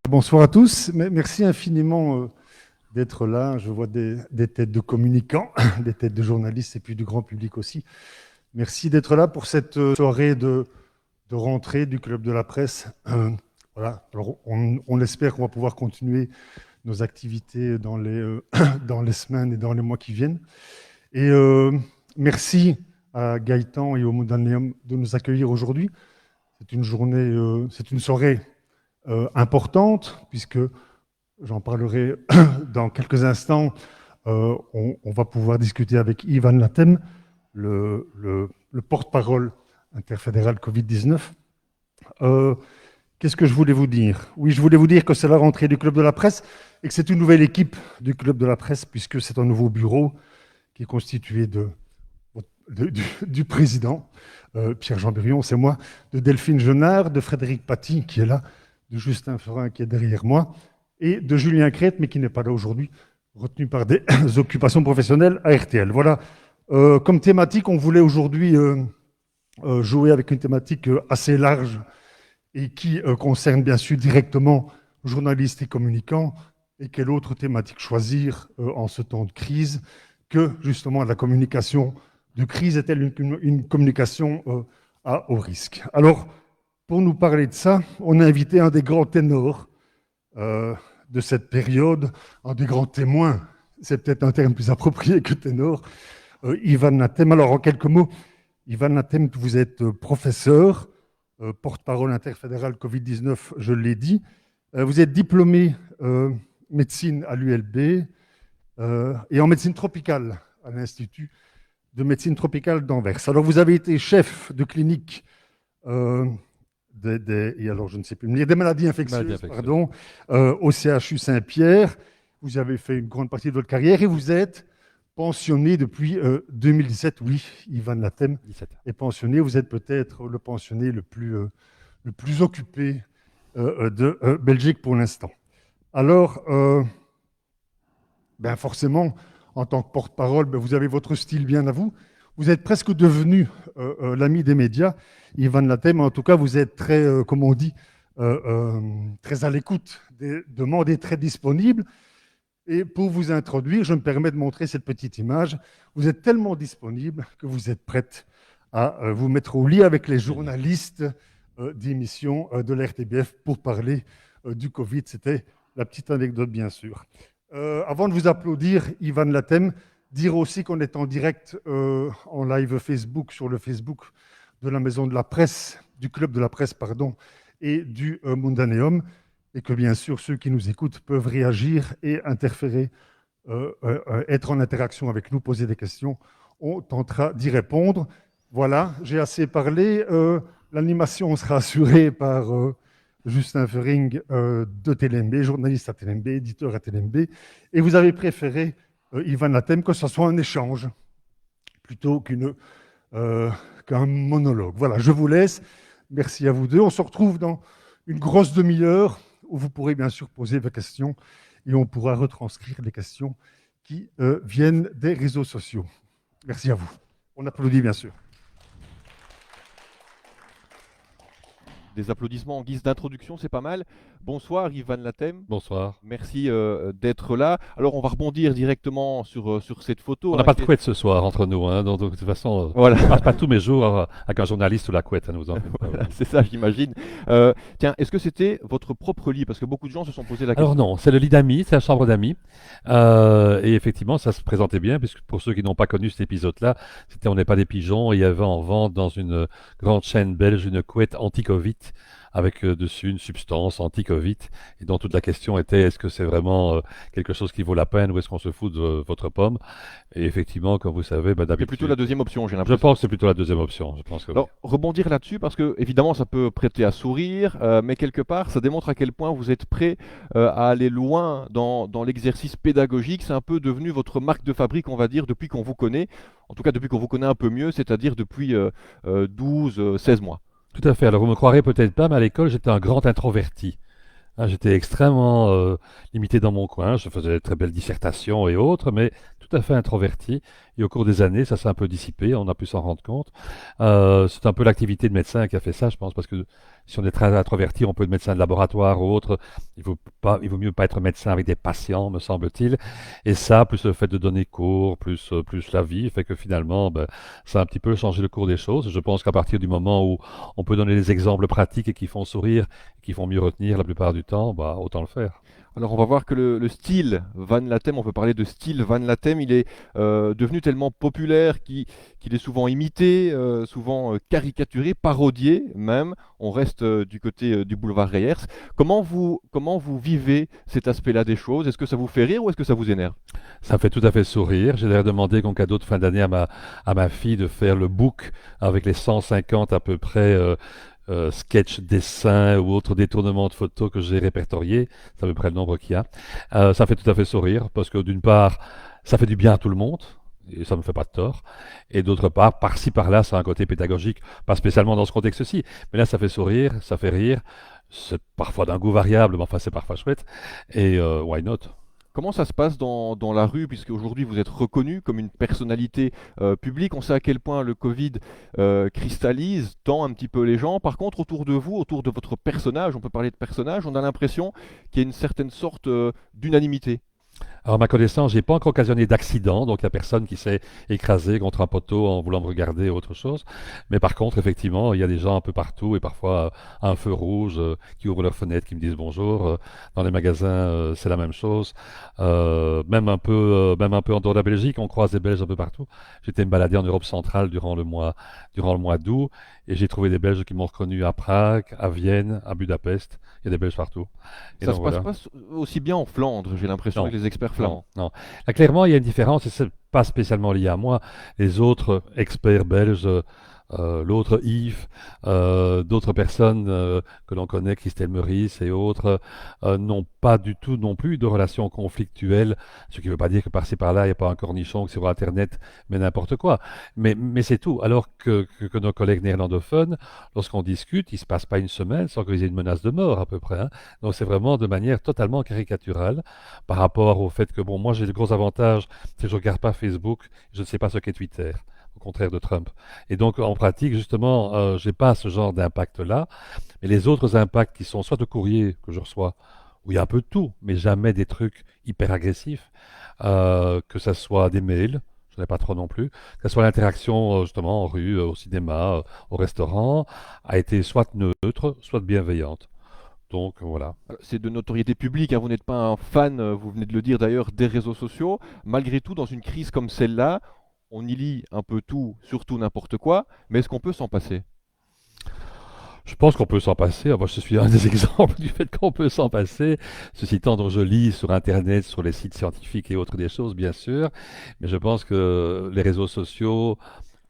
Bonsoir à tous. Merci infiniment d'être là. Je vois des têtes de communicants, des têtes de journalistes et puis du grand public aussi. Merci d'être là pour cette soirée de rentrée du Club de la Presse. Voilà. Alors, on espère qu'on va pouvoir continuer nos activités dans dans les semaines et dans les mois qui viennent. Et merci à Gaëtan et au Mondaneum de nous accueillir aujourd'hui. C'est une journée, c'est une soirée importante, puisque j'en parlerai dans quelques instants. On va pouvoir discuter avec Ivan Latem, le porte-parole interfédéral Covid-19. Qu'est-ce que je voulais vous dire? Oui, je voulais vous dire que c'est la rentrée du Club de la Presse et que c'est une nouvelle équipe du Club de la Presse, puisque c'est un nouveau bureau qui est constitué du président, Pierre-Jean Burion, c'est moi, de Delphine Genard, de Frédéric Paty, qui est là, de Justin Ferin, qui est derrière moi, et de Julien Crête, mais qui n'est pas là aujourd'hui, retenu par des occupations professionnelles à RTL. Voilà, comme thématique, on voulait aujourd'hui jouer avec une thématique assez large et qui concerne bien sûr directement journalistes et communicants. Et quelle autre thématique choisir en ce temps de crise que justement la communication de crise est-elle une communication à haut risque? Alors, pour nous parler de ça, on a invité un des grands ténors de cette période, un des grands témoins, c'est peut-être un terme plus approprié que ténor, Ivan Latem. Alors, en quelques mots, Ivan Latem, vous êtes professeur, porte-parole interfédéral Covid-19, je l'ai dit. Vous êtes diplômé médecine à l'ULB et en médecine tropicale à l'Institut de médecine tropicale d'Anvers. Alors, vous avez été chef de clinique et alors je ne sais plus, des maladies infectieuses, pardon, au CHU Saint-Pierre. Vous avez fait une grande partie de votre carrière et vous êtes pensionné depuis 2017. Oui, Ivan Latem est pensionné. Vous êtes peut-être le pensionné le plus occupé de Belgique pour l'instant. Alors, ben forcément, en tant que porte-parole, ben vous avez votre style bien à vous. Vous êtes presque devenu l'ami des médias, Ivan Latem. En tout cas, vous êtes très, comme on dit, très à l'écoute des demandes et très disponible. Et pour vous introduire, je me permets de montrer cette petite image. Vous êtes tellement disponible que vous êtes prête à vous mettre au lit avec les journalistes d'émissions de l'RTBF pour parler du Covid. C'était la petite anecdote, bien sûr. Avant de vous applaudir, Ivan Latem, dire aussi qu'on est en direct en live Facebook, sur le Facebook de la Maison de la Presse, du Club de la Presse, pardon, et du Mondaneum, et que bien sûr, ceux qui nous écoutent peuvent réagir et interférer, être en interaction avec nous, poser des questions. On tentera d'y répondre. Voilà, j'ai assez parlé. L'animation sera assurée par Justin Fering de TLMB, journaliste à TLMB, éditeur à TLMB, et vous avez préféré, Ivan Latem, que ce soit un échange plutôt qu'un monologue. Voilà, je vous laisse. Merci à vous deux. On se retrouve dans une grosse demi-heure où vous pourrez bien sûr poser vos questions et on pourra retranscrire les questions qui viennent des réseaux sociaux. Merci à vous. On applaudit bien sûr. Des applaudissements en guise d'introduction, c'est pas mal. Bonsoir Ivan Latem. Bonsoir. Merci d'être là. Alors on va rebondir directement sur cette photo. On n'a pas de couette ce soir entre nous, hein, donc de toute façon, voilà. Je ne passe pas tous mes jours avec un journaliste sous la couette à nous en voilà, c'est ça, j'imagine. Tiens, est-ce que c'était votre propre lit? Parce que beaucoup de gens se sont posé la question. Alors non, c'est le lit d'amis, c'est la chambre d'amis. Et effectivement, ça se présentait bien, puisque pour ceux qui n'ont pas connu cet épisode-là, c'était On n'est pas des pigeons, et il y avait en vente dans une grande chaîne belge une couette anti-Covid, avec dessus une substance anti-Covid, et dont toute la question était est-ce que c'est vraiment quelque chose qui vaut la peine ou est-ce qu'on se fout de votre pomme? Et effectivement, comme vous savez, c'est plutôt la deuxième option, j'ai je l'impression. pense que c'est plutôt la deuxième option. Je pense que Alors, rebondir là-dessus, parce que évidemment, ça peut prêter à sourire, mais quelque part, ça démontre à quel point vous êtes prêt à aller loin dans l'exercice pédagogique. C'est un peu devenu votre marque de fabrique, on va dire, depuis qu'on vous connaît. En tout cas, depuis qu'on vous connaît un peu mieux, c'est-à-dire depuis 12, 16 mois. Tout à fait. Alors, vous me croirez peut-être pas, mais à l'école, j'étais un grand introverti. Hein, j'étais extrêmement limité dans mon coin. Je faisais de très belles dissertations et autres, mais tout à fait introverti. Et au cours des années, ça s'est un peu dissipé, on a pu s'en rendre compte. C'est un peu l'activité de médecin qui a fait ça, je pense, parce que si on est très introverti, on peut être médecin de laboratoire ou autre. Il vaut mieux pas être médecin avec des patients, me semble-t-il. Et ça, plus le fait de donner cours, plus la vie, fait que finalement, ben, ça a un petit peu changé le cours des choses. Je pense qu'à partir du moment où on peut donner des exemples pratiques et qui font sourire, qui font mieux retenir la plupart du temps, bah, autant le faire. Alors on va voir que le style Van Latem, on peut parler de style Van Latem, il est devenu tellement populaire qu'il est souvent imité, souvent caricaturé, parodié même. On reste du côté du boulevard Reyers. Comment vous vivez cet aspect-là des choses? Est-ce que ça vous fait rire ou est-ce que ça vous énerve? Ça me fait tout à fait sourire. J'ai d'ailleurs demandé comme cadeau de fin d'année à ma fille de faire le book avec les 150 à peu près sketch, dessins ou autres détournements de photos que j'ai répertoriés. C'est à peu près le nombre qu'il y a. Ça fait tout à fait sourire parce que d'une part, ça fait du bien à tout le monde. Et ça ne me fait pas de tort. Et d'autre part, par-ci, par-là, ça a un côté pédagogique, pas spécialement dans ce contexte-ci. Mais là, ça fait sourire, ça fait rire. C'est parfois d'un goût variable, mais enfin, c'est parfois chouette. Et why not? Comment ça se passe dans la rue, puisque aujourd'hui vous êtes reconnu comme une personnalité publique? On sait à quel point le Covid cristallise, tend un petit peu les gens. Par contre, autour de vous, autour de votre personnage, on peut parler de personnage, on a l'impression qu'il y a une certaine sorte d'unanimité. Alors, à ma connaissance, j'ai pas encore occasionné d'accident, donc il n'y a personne qui s'est écrasé contre un poteau en voulant me regarder ou autre chose. Mais par contre, effectivement, il y a des gens un peu partout et parfois à un feu rouge qui ouvrent leurs fenêtres, qui me disent bonjour. Dans les magasins, c'est la même chose. Même un peu en dehors de la Belgique, on croise des Belges un peu partout. J'étais me balader en Europe centrale durant le mois d'août et j'ai trouvé des Belges qui m'ont reconnu à Prague, à Vienne, à Budapest. Il y a des Belges partout. Et Ça donc se passe voilà. pas aussi bien en Flandre, j'ai l'impression, Non. avec les experts Non, flamands. non. Là, clairement, il y a une différence et c'est pas spécialement lié à moi. Les autres experts belges, l'autre Yves, d'autres personnes que l'on connaît, Christelle Meurice et autres, n'ont pas du tout non plus de relations conflictuelles. Ce qui ne veut pas dire que par-ci par-là, il n'y a pas un cornichon que sur Internet, mais n'importe quoi. Mais c'est tout. Alors que nos collègues néerlandophones, lorsqu'on discute, il ne se passe pas une semaine sans qu'ils aient une menace de mort à peu près, hein. Donc c'est vraiment de manière totalement caricaturale par rapport au fait que, bon, moi j'ai le gros avantage, c'est que je ne regarde pas Facebook, je ne sais pas ce qu'est Twitter, au contraire de Trump. Et donc en pratique, justement, j'ai pas ce genre d'impact-là, mais les autres impacts qui sont soit de courrier que je reçois, où il y a un peu de tout, mais jamais des trucs hyper agressifs, que ça soit des mails, je n'ai pas trop non plus, que ce soit l'interaction justement en rue, au cinéma, au restaurant, a été soit neutre, soit bienveillante. Donc voilà. C'est de notoriété publique, hein, vous n'êtes pas un fan, vous venez de le dire d'ailleurs, des réseaux sociaux. Malgré tout, dans une crise comme celle-là, on y lit un peu tout, surtout n'importe quoi, mais est-ce qu'on peut s'en passer? Je pense qu'on peut s'en passer. Moi, je suis un des exemples du fait qu'on peut s'en passer. Ceci étant, donc je lis sur Internet, sur les sites scientifiques et autres des choses, bien sûr. Mais je pense que les réseaux sociaux,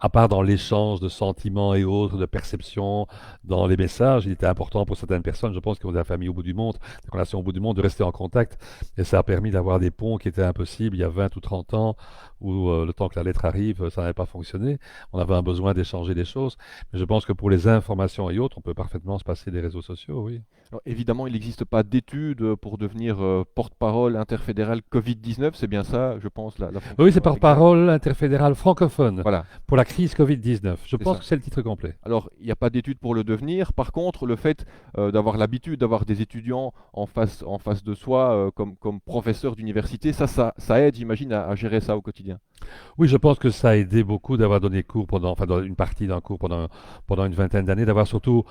à part dans l'échange de sentiments et autres, de perceptions, dans les messages, il était important pour certaines personnes, je pense, qui ont de la famille au bout du monde, des relations au bout du monde, de rester en contact. Et ça a permis d'avoir des ponts qui étaient impossibles il y a 20 ou 30 ans, où le temps que la lettre arrive, ça n'avait pas fonctionné. On avait un besoin d'échanger des choses. Mais je pense que pour les informations et autres, on peut parfaitement se passer des réseaux sociaux, oui. Alors, évidemment, il n'existe pas d'études pour devenir porte-parole interfédéral Covid-19, c'est bien ça, je pense, la Oui, c'est fonction exacte. porte-parole interfédérale francophone Voilà, pour la crise Covid-19. Je c'est pense ça. que c'est le titre complet. Alors, il n'y a pas d'études pour le devenir. Par contre, le fait d'avoir l'habitude d'avoir des étudiants en face de soi comme professeur d'université, ça aide, j'imagine, à gérer ça au quotidien. Oui, je pense que ça a aidé beaucoup d'avoir donné cours enfin, dans une partie d'un cours pendant une vingtaine d'années, d'avoir surtout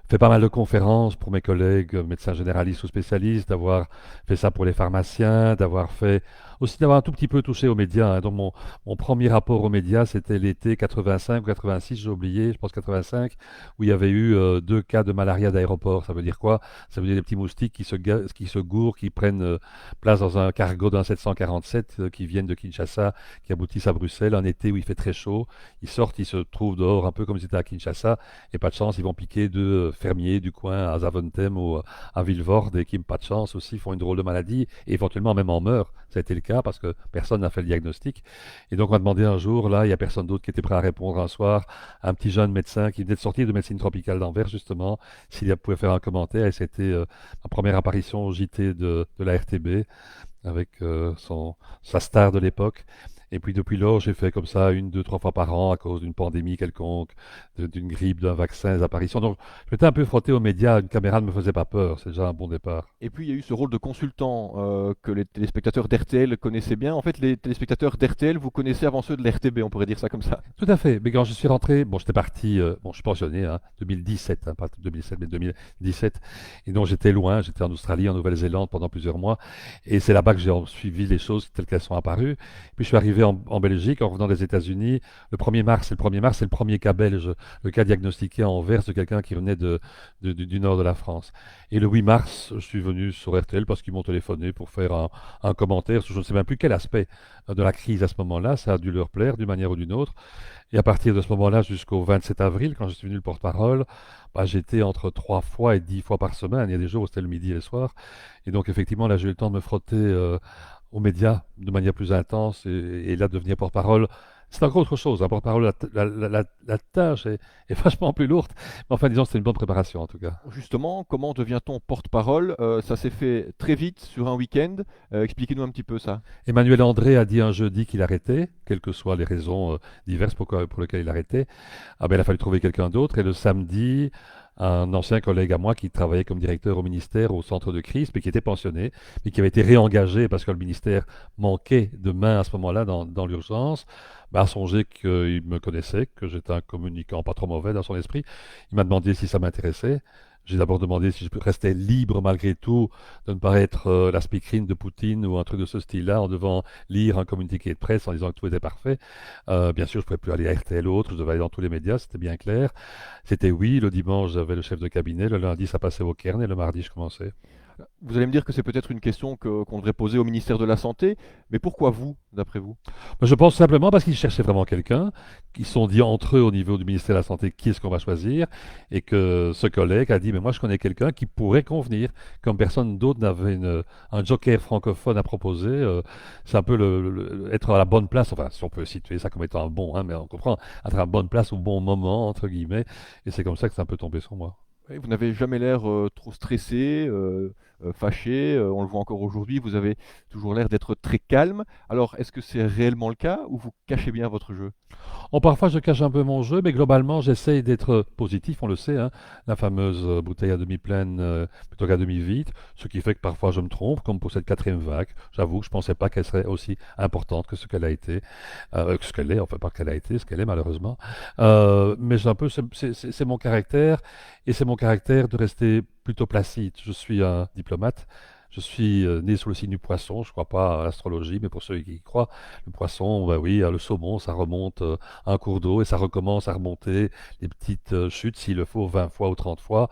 fait pas mal de conférences pour mes collègues médecins généralistes ou spécialistes, d'avoir fait ça pour les pharmaciens, d'avoir un tout petit peu touché aux médias, hein. Donc mon premier rapport aux médias, c'était l'été 85 ou 86, j'ai oublié, je pense 85, où il y avait eu 2 cas de malaria d'aéroport. Ça veut dire quoi? Ça veut dire des petits moustiques qui se gourent, qui prennent place dans un cargo d'un 747 qui viennent de Kinshasa, qui aboutissent à Bruxelles, un été où il fait très chaud. Ils sortent, ils se trouvent dehors un peu comme si c'était à Kinshasa, et pas de chance, ils vont piquer deux fermiers du coin à Zaventem ou à Vilvoorde, et qui, pas de chance aussi, font une drôle de maladie, et éventuellement même en meurent. Ça a été le cas parce que personne n'a fait le diagnostic. Et donc on a demandé un jour, là, il n'y a personne d'autre qui était prêt à répondre un soir, à un petit jeune médecin qui venait de sortir de médecine tropicale d'Anvers, justement, s'il pouvait faire un commentaire, et c'était ma première apparition au JT de la RTB, avec sa star de l'époque. Et puis depuis lors, j'ai fait comme ça une, deux, trois fois par an à cause d'une pandémie quelconque, d'une grippe, d'un vaccin, des apparitions. Donc je m'étais un peu frotté aux médias, une caméra ne me faisait pas peur, c'est déjà un bon départ. Et puis il y a eu ce rôle de consultant que les téléspectateurs d'RTL connaissaient bien. En fait, les téléspectateurs d'RTL, vous connaissez avant ceux de l'RTB, on pourrait dire ça comme ça. Tout à fait. Mais quand je suis rentré, bon, j'étais parti, bon, je suis pensionné, 2017, pas 2007, mais 2017. Et donc j'étais loin, j'étais en Australie, en Nouvelle-Zélande pendant plusieurs mois. Et c'est là-bas que j'ai suivi les choses telles qu'elles sont apparues. Puis je suis arrivé en Belgique en revenant des États-Unis. Le 1er mars, c'est le 1er mars, c'est le premier cas belge, le cas diagnostiqué à Anvers de quelqu'un qui venait du nord de la France. Et le 8 mars, je suis venu sur RTL parce qu'ils m'ont téléphoné pour faire un commentaire sur je ne sais même plus quel aspect de la crise à ce moment-là. Ça a dû leur plaire d'une manière ou d'une autre. Et à partir de ce moment-là jusqu'au 27 avril, quand je suis venu le porte-parole, bah, j'étais entre 3 fois et 10 fois par semaine. Il y a des jours où c'était le midi et le soir. Et donc effectivement, là, j'ai eu le temps de me frotter aux médias de manière plus intense et là, devenir porte-parole. C'est encore autre chose. Un porte-parole, la tâche est vachement plus lourde. Mais enfin, disons, c'était une bonne préparation en tout cas. Justement, comment devient-on porte-parole? Ça s'est fait très vite sur un week-end. Expliquez-nous un petit peu ça. Emmanuel André a dit un jeudi qu'il arrêtait, quelles que soient les raisons diverses pour lesquelles il arrêtait. Ah ben, il a fallu trouver quelqu'un d'autre. Et le samedi, un ancien collègue à moi qui travaillait comme directeur au ministère au centre de crise, mais qui était pensionné, mais qui avait été réengagé parce que le ministère manquait de main à ce moment-là dans l'urgence, bah, a songé qu'il me connaissait, que j'étais un communicant pas trop mauvais dans son esprit. Il m'a demandé si ça m'intéressait. J'ai d'abord demandé si je restais libre malgré tout de ne pas être la speakerine de Poutine ou un truc de ce style-là en devant lire un communiqué de presse en disant que tout était parfait. Bien sûr, je ne pouvais plus aller à RTL ou autre, je devais aller dans tous les médias, c'était bien clair. C'était oui, le dimanche j'avais le chef de cabinet, le lundi ça passait au Cairn et le mardi je commençais. Vous allez me dire que c'est peut-être une question qu'on devrait poser au ministère de la Santé, mais pourquoi vous, d'après vous? Je pense simplement parce qu'ils cherchaient vraiment quelqu'un, qu'ils se sont dit entre eux au niveau du ministère de la Santé qui est-ce qu'on va choisir, et que ce collègue a dit mais moi je connais quelqu'un qui pourrait convenir, comme personne d'autre n'avait un joker francophone à proposer. C'est un peu être à la bonne place, enfin si on peut situer ça comme étant un bon, hein, mais on comprend, être à la bonne place au bon moment, entre guillemets, et c'est comme ça que c'est un peu tombé sur moi. Oui, vous n'avez jamais l'air trop stressé, fâché, on le voit encore aujourd'hui, vous avez toujours l'air d'être très calme. Alors, est-ce que c'est réellement le cas ou vous cachez bien votre jeu? Parfois, je cache un peu mon jeu, mais globalement, j'essaye d'être positif, on le sait, hein, la fameuse bouteille à demi pleine plutôt qu'à demi vide, ce qui fait que parfois je me trompe, comme pour cette quatrième vague. J'avoue que je ne pensais pas qu'elle serait aussi importante que ce qu'elle a été, que ce qu'elle est, enfin pas qu'elle a été, ce qu'elle est malheureusement. Mais c'est un peu, c'est mon caractère, et c'est mon caractère de rester plutôt placide. Je suis un diplomate. Je suis né sous le signe du poisson, je ne crois pas à l'astrologie, mais pour ceux qui y croient, le poisson, bah oui, le saumon, ça remonte à un cours d'eau et ça recommence à remonter les petites chutes, s'il le faut, 20 fois ou 30 fois,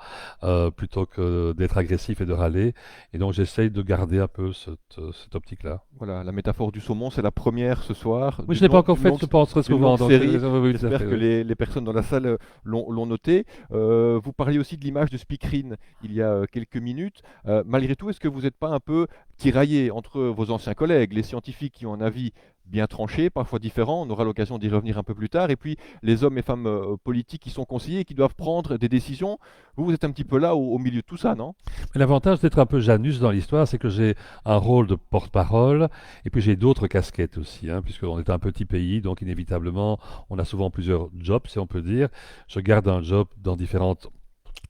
plutôt que d'être agressif et de râler. Et donc j'essaye de garder un peu cette optique-là. Voilà, la métaphore du saumon, c'est la première ce soir. Oui, je ne l'ai pas encore faite, je pense, très d'une souvent. longue Donc, série. oui, tout à J'espère fait, que oui. les personnes dans la salle l'ont noté. Vous parliez aussi de l'image de Speakerine il y a quelques minutes. Malgré tout, est-ce que vous n'êtes pas un peu tiraillé entre vos anciens collègues, les scientifiques qui ont un avis bien tranché, parfois différent, on aura l'occasion d'y revenir un peu plus tard, et puis les hommes et femmes politiques qui sont conseillers et qui doivent prendre des décisions? Vous êtes un petit peu là au milieu de tout ça, non? Mais l'avantage d'être un peu Janus dans l'histoire, c'est que j'ai un rôle de porte-parole et puis j'ai d'autres casquettes aussi, hein, puisqu'on est un petit pays, donc inévitablement, on a souvent plusieurs jobs, si on peut dire. Je garde un job dans différentes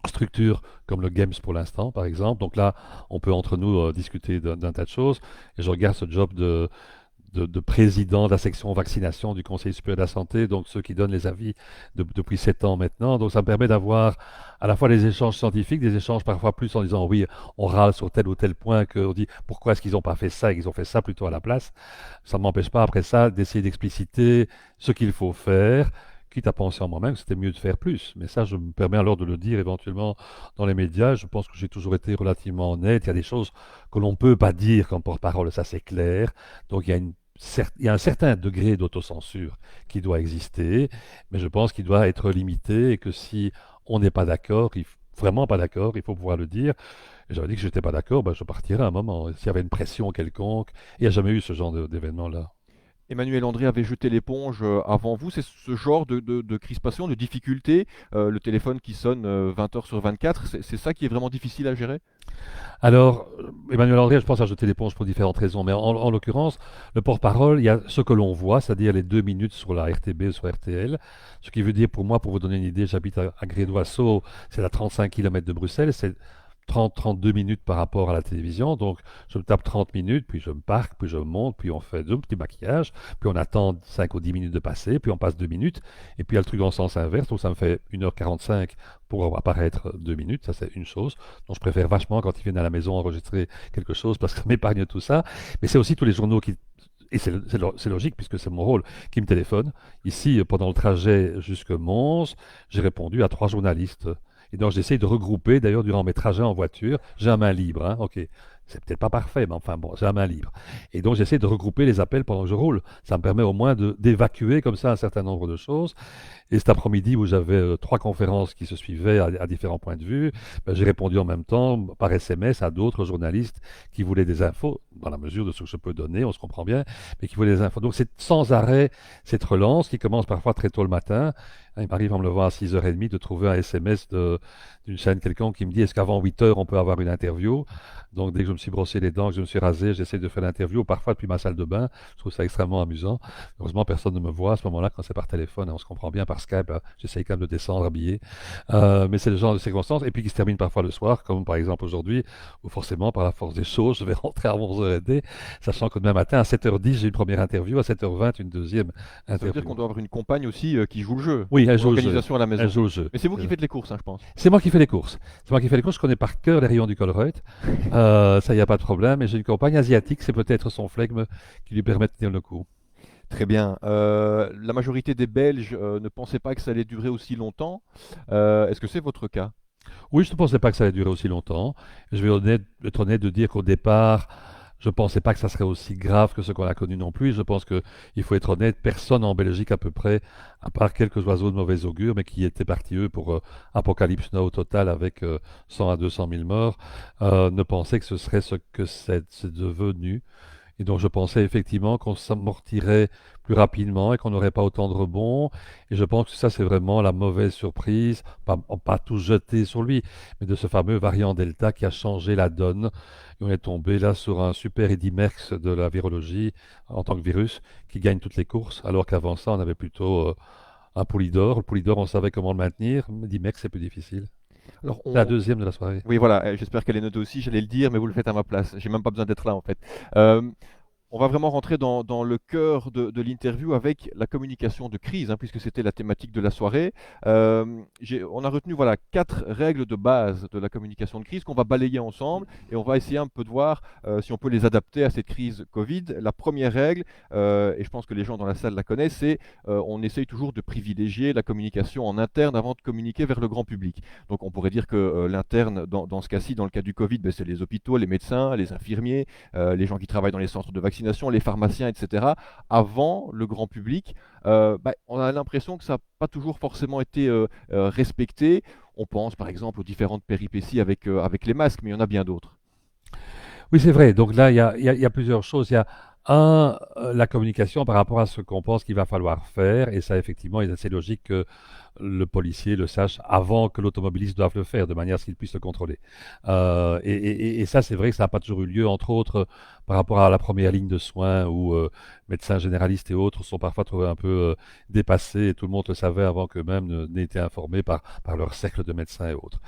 structures comme le Games pour l'instant, par exemple. Donc là, on peut entre nous discuter d'un tas de choses. Et je regarde ce job de président de la section vaccination du Conseil supérieur de la santé, donc ceux qui donnent les avis depuis 7 ans maintenant. Donc ça me permet d'avoir à la fois des échanges scientifiques, des échanges parfois plus en disant oui, on râle sur tel ou tel point, qu'on dit pourquoi est-ce qu'ils n'ont pas fait ça et qu'ils ont fait ça plutôt à la place. Ça ne m'empêche pas après ça d'essayer d'expliciter ce qu'il faut faire, quitte à penser en moi-même que c'était mieux de faire plus. Mais ça, je me permets alors de le dire éventuellement dans les médias. Je pense que j'ai toujours été relativement honnête. Il y a des choses que l'on ne peut pas dire comme porte-parole, ça c'est clair. Donc il y a un certain degré d'autocensure qui doit exister, mais je pense qu'il doit être limité et que si on n'est pas d'accord, vraiment pas d'accord, il faut pouvoir le dire. Et j'avais dit que je n'étais pas d'accord, ben je partirais à un moment. S'il y avait une pression quelconque, il n'y a jamais eu ce genre d'événement-là. Emmanuel André avait jeté l'éponge avant vous. C'est ce genre de crispation, de difficulté, le téléphone qui sonne 20 heures sur 24, c'est ça qui est vraiment difficile à gérer? Alors, Emmanuel André, je pense, a jeté l'éponge pour différentes raisons, mais en l'occurrence, le porte-parole, il y a ce que l'on voit, c'est-à-dire les 2 minutes sur la RTB ou sur RTL, ce qui veut dire pour moi, pour vous donner une idée, j'habite à Grédoisseau, c'est à 35 km de Bruxelles, c'est 30-32 minutes par rapport à la télévision, donc je me tape 30 minutes, puis je me parque, puis je monte, puis on fait deux petits maquillages, puis on attend 5 ou 10 minutes de passer, puis on passe 2 minutes, et puis il y a le truc en sens inverse, où ça me fait 1h45 pour apparaître 2 minutes, ça c'est une chose, donc je préfère vachement quand ils viennent à la maison enregistrer quelque chose, parce que ça m'épargne tout ça, mais c'est aussi tous les journaux qui... Et c'est logique puisque c'est mon rôle qui me téléphone. Ici, pendant le trajet jusque Mons, j'ai répondu à 3 journalistes. Et donc j'essaye de regrouper, d'ailleurs durant mes trajets en voiture, j'ai la main libre, hein, ok. C'est peut-être pas parfait, mais enfin bon, j'ai la main libre. Et donc j'essaie de regrouper les appels pendant que je roule. Ça me permet au moins d'évacuer comme ça un certain nombre de choses. Et cet après-midi où j'avais 3 conférences qui se suivaient à différents points de vue, ben, j'ai répondu en même temps par SMS à d'autres journalistes qui voulaient des infos, dans la mesure de ce que je peux donner, on se comprend bien, mais qui voulaient des infos. Donc c'est sans arrêt cette relance qui commence parfois très tôt le matin. Il m'arrive en me levant à 6h30 de trouver un SMS d'une chaîne quelconque qui me dit est-ce qu'avant 8h on peut avoir une interview. Donc dès que je me suis brossé les dents, que je me suis rasé, j'essaie de faire l'interview, parfois depuis ma salle de bain. Je trouve ça extrêmement amusant. Heureusement, personne ne me voit à ce moment-là quand c'est par téléphone. On se comprend bien par Skype. J'essaie quand même de descendre habillé. Mais c'est le genre de circonstances. Et puis qui se termine parfois le soir, comme par exemple aujourd'hui, où forcément, par la force des choses, je vais rentrer à 11h30, sachant que demain matin, à 7h10, j'ai une première interview, à 7h20, une deuxième Ça veut dire interview. qu'on doit avoir une compagne aussi qui joue le jeu, Oui, elle pour joue le jeu. l'organisation à la Elle maison. joue le jeu. Mais c'est vous qui faites les courses, hein, je pense. C'est moi qui fais les courses. C'est moi qui fais les courses. Je connais par cœur les rayons du Colruyt. Ça, il n'y a pas de problème. Et j'ai une compagne asiatique. C'est peut-être son flegme qui lui permet de tenir le coup. Très bien. La majorité des Belges ne pensaient pas que ça allait durer aussi longtemps. Est-ce que c'est votre cas? Oui, je ne pensais pas que ça allait durer aussi longtemps. Je vais être honnête de dire qu'au départ, je ne pensais pas que ça serait aussi grave que ce qu'on a connu non plus. Je pense qu'il faut être honnête, personne en Belgique à peu près, à part quelques oiseaux de mauvais augure, mais qui étaient partis eux pour Apocalypse Now au total avec 100 à 200 000 morts, ne pensait que ce serait ce que c'est devenu. Et donc je pensais effectivement qu'on s'amortirait plus rapidement et qu'on n'aurait pas autant de rebonds. Et je pense que ça, c'est vraiment la mauvaise surprise, pas tout jeter sur lui, mais de ce fameux variant Delta qui a changé la donne. Et on est tombé là sur un super Eddy Merckx de la virologie en tant que virus qui gagne toutes les courses, alors qu'avant ça, on avait plutôt un Poulidor. Le Poulidor, on savait comment le maintenir. Eddy Merckx, c'est plus difficile. Alors, C'est la deuxième de la soirée. oui, voilà, j'espère qu'elle est notée aussi, j'allais le dire, mais vous le faites à ma place. J'ai même pas besoin d'être là, en fait. Euh, on va vraiment rentrer dans le cœur de l'interview avec la communication de crise, hein, puisque c'était la thématique de la soirée. On a retenu voilà, 4 règles de base de la communication de crise qu'on va balayer ensemble et on va essayer un peu de voir si on peut les adapter à cette crise Covid. La première règle, et je pense que les gens dans la salle la connaissent, c'est on essaye toujours de privilégier la communication en interne avant de communiquer vers le grand public. Donc on pourrait dire que l'interne, dans ce cas-ci, dans le cas du Covid, ben, c'est les hôpitaux, les médecins, les infirmiers, les gens qui travaillent dans les centres de vaccination, les pharmaciens, etc., avant le grand public. On a l'impression que ça n'a pas toujours forcément été respecté. On pense par exemple aux différentes péripéties avec les masques, mais il y en a bien d'autres. Oui, c'est vrai. Donc là, il y a plusieurs choses. Il y a la communication par rapport à ce qu'on pense qu'il va falloir faire. Et ça, effectivement, il est assez logique que le policier le sache avant que l'automobiliste doive le faire, de manière à ce qu'il puisse le contrôler. Et ça, c'est vrai que ça n'a pas toujours eu lieu, entre autres, par rapport à la première ligne de soins où médecins généralistes et autres sont parfois trouvés un peu dépassés et tout le monde le savait avant qu'eux-mêmes n'aient été informés par leur cercle de médecins et autres.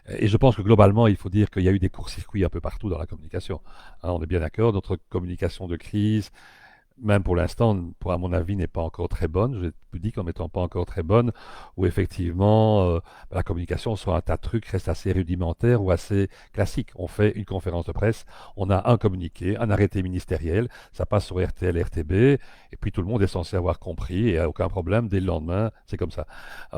Et je pense que globalement, il faut dire qu'il y a eu des courts-circuits un peu partout dans la communication. Hein, on est bien d'accord, notre communication de crise, même pour l'instant, à mon avis, n'est pas encore très bonne. Je vous dis qu'en n'étant pas encore très bonne, où effectivement la communication sur un tas de trucs reste assez rudimentaire ou assez classique. On fait une conférence de presse, on a un communiqué, un arrêté ministériel, ça passe sur RTL, RTB, et puis tout le monde est censé avoir compris et aucun problème. Dès le lendemain, c'est comme ça.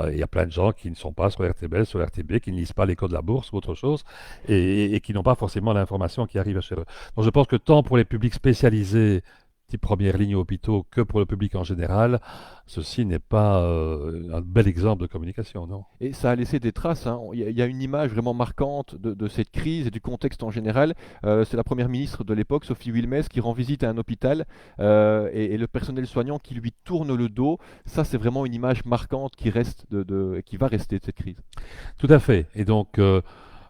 Il y a plein de gens qui ne sont pas sur RTB, sur RTB, qui ne lisent pas l'écho de la bourse ou autre chose, et qui n'ont pas forcément l'information qui arrive chez eux. Donc je pense que tant pour les publics spécialisés type première ligne hôpitaux que pour le public en général, ceci n'est pas un bel exemple de communication, non? Et ça a laissé des traces, hein. Il y a une image vraiment marquante de cette crise et du contexte en général. C'est la première ministre de l'époque, Sophie Wilmès, qui rend visite à un hôpital et le personnel soignant qui lui tourne le dos. Ça, c'est vraiment une image marquante qui reste qui va rester de cette crise. Tout à fait. Et donc,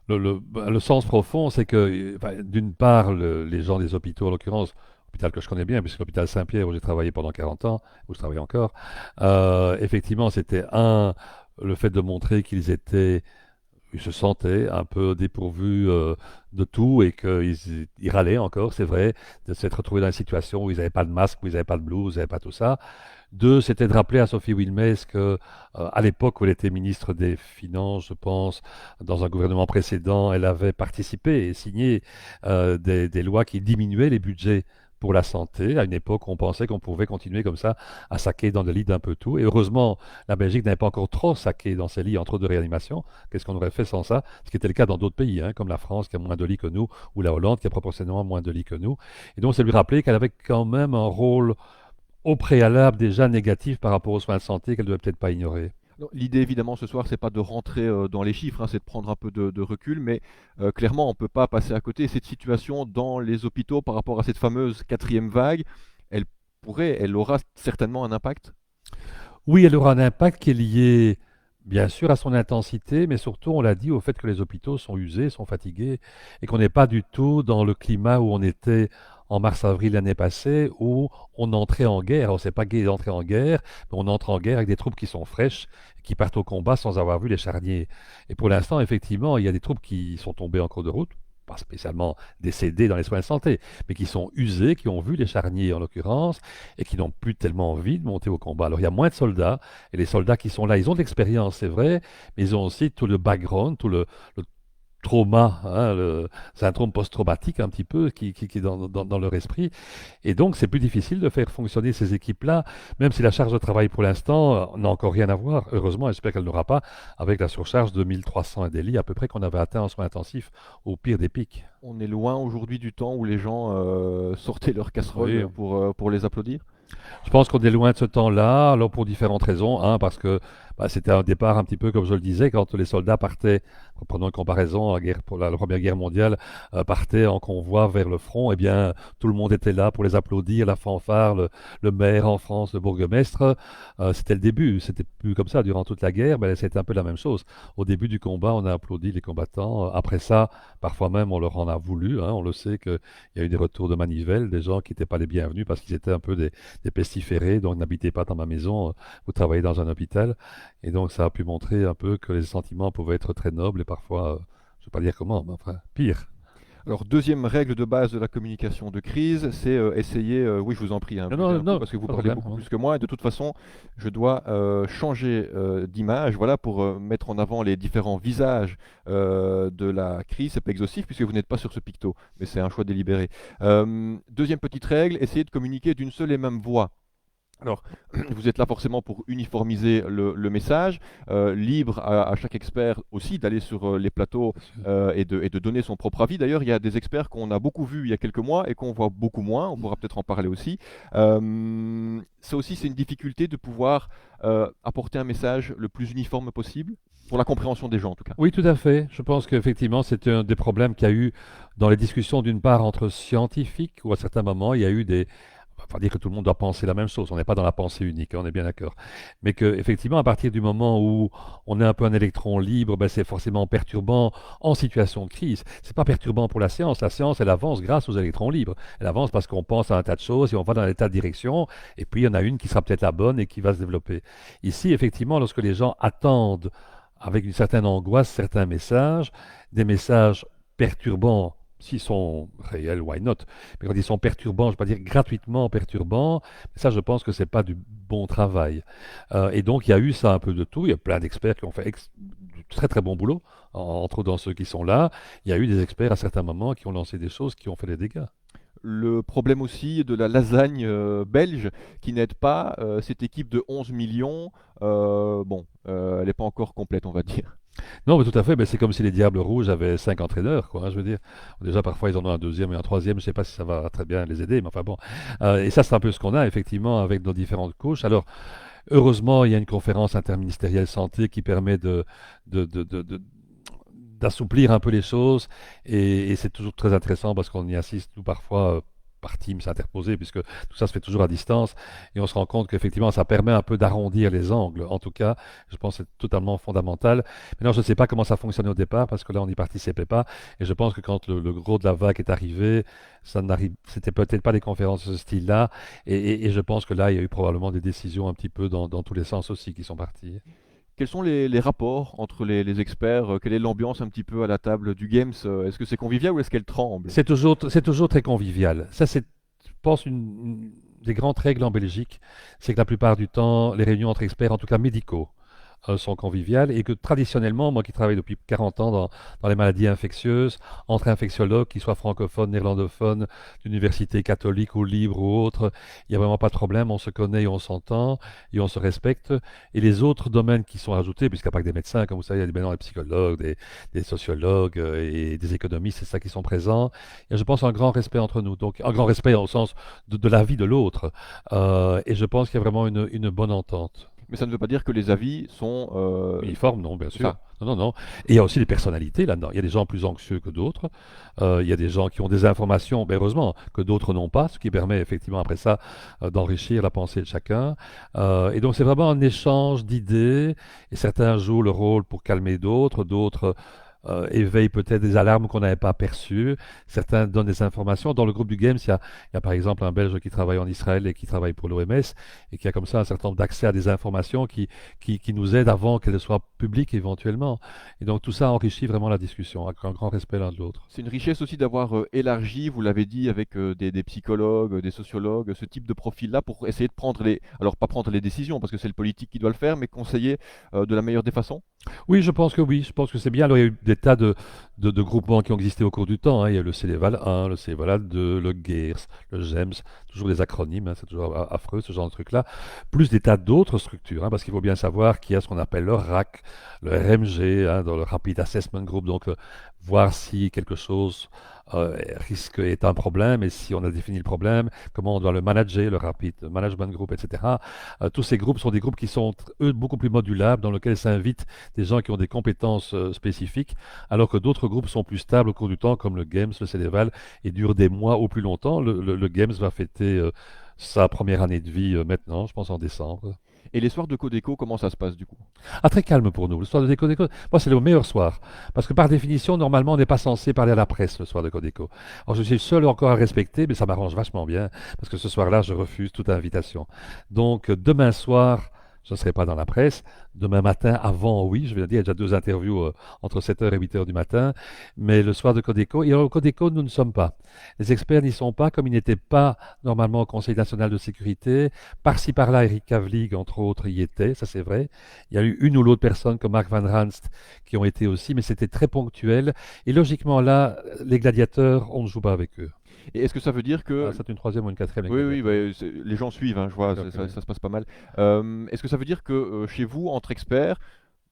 le sens profond, c'est que, enfin, d'une part, les gens des hôpitaux, en l'occurrence, hôpital que je connais bien, puisque l'hôpital Saint-Pierre, où j'ai travaillé pendant 40 ans, où je travaille encore, effectivement, c'était le fait de montrer ils se sentaient un peu dépourvus de tout et qu'ils râlaient encore, c'est vrai, de s'être retrouvés dans une situation où ils n'avaient pas de masque, où ils n'avaient pas de blouse, ils n'avaient pas tout ça. Deux, c'était de rappeler à Sophie Wilmès que, à l'époque où elle était ministre des Finances, je pense, dans un gouvernement précédent, elle avait participé et signé des lois qui diminuaient les budgets pour la santé, à une époque où on pensait qu'on pouvait continuer comme ça à saquer dans le lit d'un peu tout. Et heureusement, la Belgique n'avait pas encore trop saqué dans ses lits, entre autres de réanimation. Qu'est-ce qu'on aurait fait sans ça? Ce qui était le cas dans d'autres pays, hein, comme la France qui a moins de lits que nous, ou la Hollande qui a proportionnellement moins de lits que nous. Et donc, c'est lui rappeler qu'elle avait quand même un rôle au préalable déjà négatif par rapport aux soins de santé qu'elle ne devait peut-être pas ignorer. Non, l'idée évidemment ce soir, c'est pas de rentrer dans les chiffres, hein, c'est de prendre un peu de recul, mais clairement on peut pas passer à côté. Cette situation dans les hôpitaux par rapport à cette fameuse quatrième vague, elle aura certainement un impact. Oui, elle aura un impact qui est lié, bien sûr, à son intensité, mais surtout, on l'a dit, au fait que les hôpitaux sont usés, sont fatigués, et qu'on n'est pas du tout dans le climat où on était en mars-avril l'année passée, où on entrait en guerre. Alors, c'est pas gai d'entrer en guerre, mais on entre en guerre avec des troupes qui sont fraîches, qui partent au combat sans avoir vu les charniers. Et pour l'instant, effectivement, il y a des troupes qui sont tombées en cours de route, pas spécialement décédées dans les soins de santé, mais qui sont usées, qui ont vu les charniers en l'occurrence, et qui n'ont plus tellement envie de monter au combat. Alors il y a moins de soldats, et les soldats qui sont là, ils ont de l'expérience, c'est vrai, mais ils ont aussi tout le background, tout le trauma, hein, le syndrome post-traumatique un petit peu qui est dans leur esprit. Et donc c'est plus difficile de faire fonctionner ces équipes-là, même si la charge de travail pour l'instant n'a encore rien à voir. Heureusement, j'espère qu'elle n'aura pas avec la surcharge de 1300 et des lits à peu près qu'on avait atteint en soins intensifs au pire des pics. On est loin aujourd'hui du temps où les gens sortaient leurs Oui. casseroles pour les applaudir. Je pense qu'on est loin de ce temps-là, alors pour différentes raisons. Un, parce que c'était un départ un petit peu comme je le disais, quand les soldats partaient, prenons une comparaison, pour la Première Guerre mondiale, partaient en convoi vers le front, eh bien, tout le monde était là pour les applaudir, la fanfare, le maire en France, le bourgmestre. C'était le début, c'était plus comme ça durant toute la guerre, mais c'était un peu la même chose. Au début du combat, on a applaudi les combattants. Après ça, parfois même, on leur en a voulu. Hein. On le sait qu'il y a eu des retours de manivelle, des gens qui n'étaient pas les bienvenus parce qu'ils étaient un peu des pestiférés, donc n'habitez pas dans ma maison, vous travaillez dans un hôpital. Et donc ça a pu montrer un peu que les sentiments pouvaient être très nobles et parfois, je ne vais pas dire comment, mais enfin, pire. Alors, deuxième règle de base de la communication de crise, c'est essayer, oui je vous en prie, hein, Non, buvez non, un coup non, parce que vous pas de parlez problème. beaucoup plus que moi, et de toute façon, je dois changer d'image, voilà, pour mettre en avant les différents visages de la crise. C'est pas exhaustif puisque vous n'êtes pas sur ce picto, mais c'est un choix délibéré. Deuxième petite règle, essayez de communiquer d'une seule et même voix. Alors, vous êtes là forcément pour uniformiser le message, libre à chaque expert aussi d'aller sur les plateaux et de donner son propre avis. D'ailleurs, il y a des experts qu'on a beaucoup vus il y a quelques mois et qu'on voit beaucoup moins, on pourra peut-être en parler aussi. Ça aussi, c'est une difficulté de pouvoir apporter un message le plus uniforme possible, pour la compréhension des gens en tout cas. Oui, tout à fait. Je pense qu'effectivement, c'était un des problèmes qu'il y a eu dans les discussions, d'une part, entre scientifiques, où à certains moments, il y a eu des... On va pas dire que tout le monde doit penser la même chose, on n'est pas dans la pensée unique, hein, on est bien d'accord. Mais qu'effectivement, à partir du moment où on est un peu un électron libre, c'est forcément perturbant en situation de crise. C'est pas perturbant pour la science. La science, elle avance grâce aux électrons libres. Elle avance parce qu'on pense à un tas de choses et on va dans des tas de directions, et puis il y en a une qui sera peut-être la bonne et qui va se développer. Ici, effectivement, lorsque les gens attendent avec une certaine angoisse certains messages, des messages perturbants, s'ils sont réels, why not? Mais quand ils sont perturbants, je ne vais pas dire gratuitement perturbants, ça je pense que c'est pas du bon travail. Et donc il y a eu ça un peu de tout, il y a plein d'experts qui ont fait du très très bon boulot, entre autres dans ceux qui sont là, il y a eu des experts à certains moments qui ont lancé des choses qui ont fait des dégâts. Le problème aussi de la lasagne belge qui n'aide pas cette équipe de 11 millions. Elle n'est pas encore complète, on va dire. Non, mais tout à fait. Mais c'est comme si les Diables Rouges avaient 5 entraîneurs, quoi, hein, je veux dire. Déjà, parfois, ils en ont un deuxième et un troisième. Je ne sais pas si ça va très bien les aider, mais enfin bon. Et ça, c'est un peu ce qu'on a, effectivement, avec nos différentes couches. Alors, heureusement, il y a une conférence interministérielle santé qui permet de, de- de- de- d'assouplir un peu les choses. Et c'est toujours très intéressant parce qu'on y assiste, nous, parfois, par Teams interposé, puisque tout ça se fait toujours à distance. Et on se rend compte qu'effectivement, ça permet un peu d'arrondir les angles. En tout cas, je pense que c'est totalement fondamental. Maintenant, je ne sais pas comment ça fonctionnait au départ, parce que là, on n'y participait pas. Et je pense que quand le gros de la vague est arrivé, c'était peut-être pas des conférences de ce style-là. Et je pense que là, il y a eu probablement des décisions un petit peu dans tous les sens aussi qui sont parties. Quels sont les rapports entre les experts? Quelle est l'ambiance un petit peu à la table du Games? Est-ce que c'est convivial ou est-ce qu'elle tremble? C'est toujours très convivial. Ça, c'est, je pense, une des grandes règles en Belgique, c'est que la plupart du temps, les réunions entre experts, en tout cas médicaux, sont conviviales et que traditionnellement, moi qui travaille depuis 40 ans dans les maladies infectieuses, entre infectiologues, qu'ils soient francophones, néerlandophones, d'universités catholiques ou libres ou autres, il n'y a vraiment pas de problème, on se connaît et on s'entend et on se respecte. Et les autres domaines qui sont ajoutés, puisqu'il n'y a pas que des médecins, comme vous savez, il y a maintenant des psychologues, des sociologues et des économistes, c'est ça qui sont présents. Il y a, je pense, un grand respect entre nous, donc un grand respect au sens de la vie de l'autre. Et je pense qu'il y a vraiment une bonne entente. Mais ça ne veut pas dire que les avis sont... Uniforme, non, bien c'est sûr. ça. Non, non, non. Et il y a aussi des personnalités là-dedans. Il y a des gens plus anxieux que d'autres. Il y a des gens qui ont des informations, ben heureusement, que d'autres n'ont pas, ce qui permet effectivement après ça d'enrichir la pensée de chacun. Et donc c'est vraiment un échange d'idées. Et certains jouent le rôle pour calmer d'autres, d'autres éveillent peut-être des alarmes qu'on n'avait pas perçues. Certains donnent des informations. Dans le groupe du Games, il y a par exemple un Belge qui travaille en Israël et qui travaille pour l'OMS et qui a comme ça un certain nombre d'accès à des informations qui nous aident avant qu'elles soient publiques éventuellement. Et donc tout ça enrichit vraiment la discussion, avec un grand respect l'un de l'autre. C'est une richesse aussi d'avoir élargi, vous l'avez dit, avec des psychologues, des sociologues, ce type de profil-là pour essayer de prendre les... Alors pas prendre les décisions, parce que c'est le politique qui doit le faire, mais conseiller de la meilleure des façons. Oui, je pense que oui, je pense que c'est bien. Alors, il y a eu des tas de groupements qui ont existé au cours du temps, hein. Il y a le Céléval 1, le Céléval 2, le GERS, le GEMS, toujours des acronymes, hein, c'est toujours affreux ce genre de truc-là, plus des tas d'autres structures, hein, parce qu'il faut bien savoir qu'il y a ce qu'on appelle le RAC, le RMG, hein, dans le Rapid Assessment Group, donc voir si quelque chose risque est un problème et si on a défini le problème, comment on doit le manager, le Rapid Management Group, etc. Tous ces groupes sont des groupes qui sont, eux, beaucoup plus modulables, dans lesquels s'invitent des gens qui ont des compétences spécifiques, alors que d'autres groupes sont plus stables au cours du temps, comme le Games, le Céléval, et durent des mois ou plus longtemps. Le Games va fêter sa première année de vie maintenant, je pense en décembre. Et les soirs de Codeco, comment ça se passe du coup? Ah, très calme pour nous. Le soir de Déco, moi, c'est le meilleur soir. Parce que par définition, normalement, on n'est pas censé parler à la presse le soir de Codeco. Alors, je suis le seul encore à respecter, mais ça m'arrange vachement bien. Parce que ce soir-là, je refuse toute invitation. Donc, demain soir, je ne serai pas dans la presse. Demain matin, avant, oui, je vais dire, il y a déjà 2 interviews entre 7h et 8h du matin. Mais le soir de Codeco, et au Codeco, nous ne sommes pas. Les experts n'y sont pas, comme ils n'étaient pas normalement au Conseil national de sécurité. Par-ci, par-là, Eric Kavlig, entre autres, y était, ça c'est vrai. Il y a eu une ou l'autre personne, comme Mark Van Ranst, qui ont été aussi, mais c'était très ponctuel. Et logiquement, là, les gladiateurs, on ne joue pas avec eux. Et est-ce que ça veut dire que... Ah, c'est une troisième ou une quatrième Oui, oui, gladiateur. les gens suivent, hein, je vois, Ok, ça ok. se passe pas mal. Est-ce que ça veut dire que chez vous, entre experts,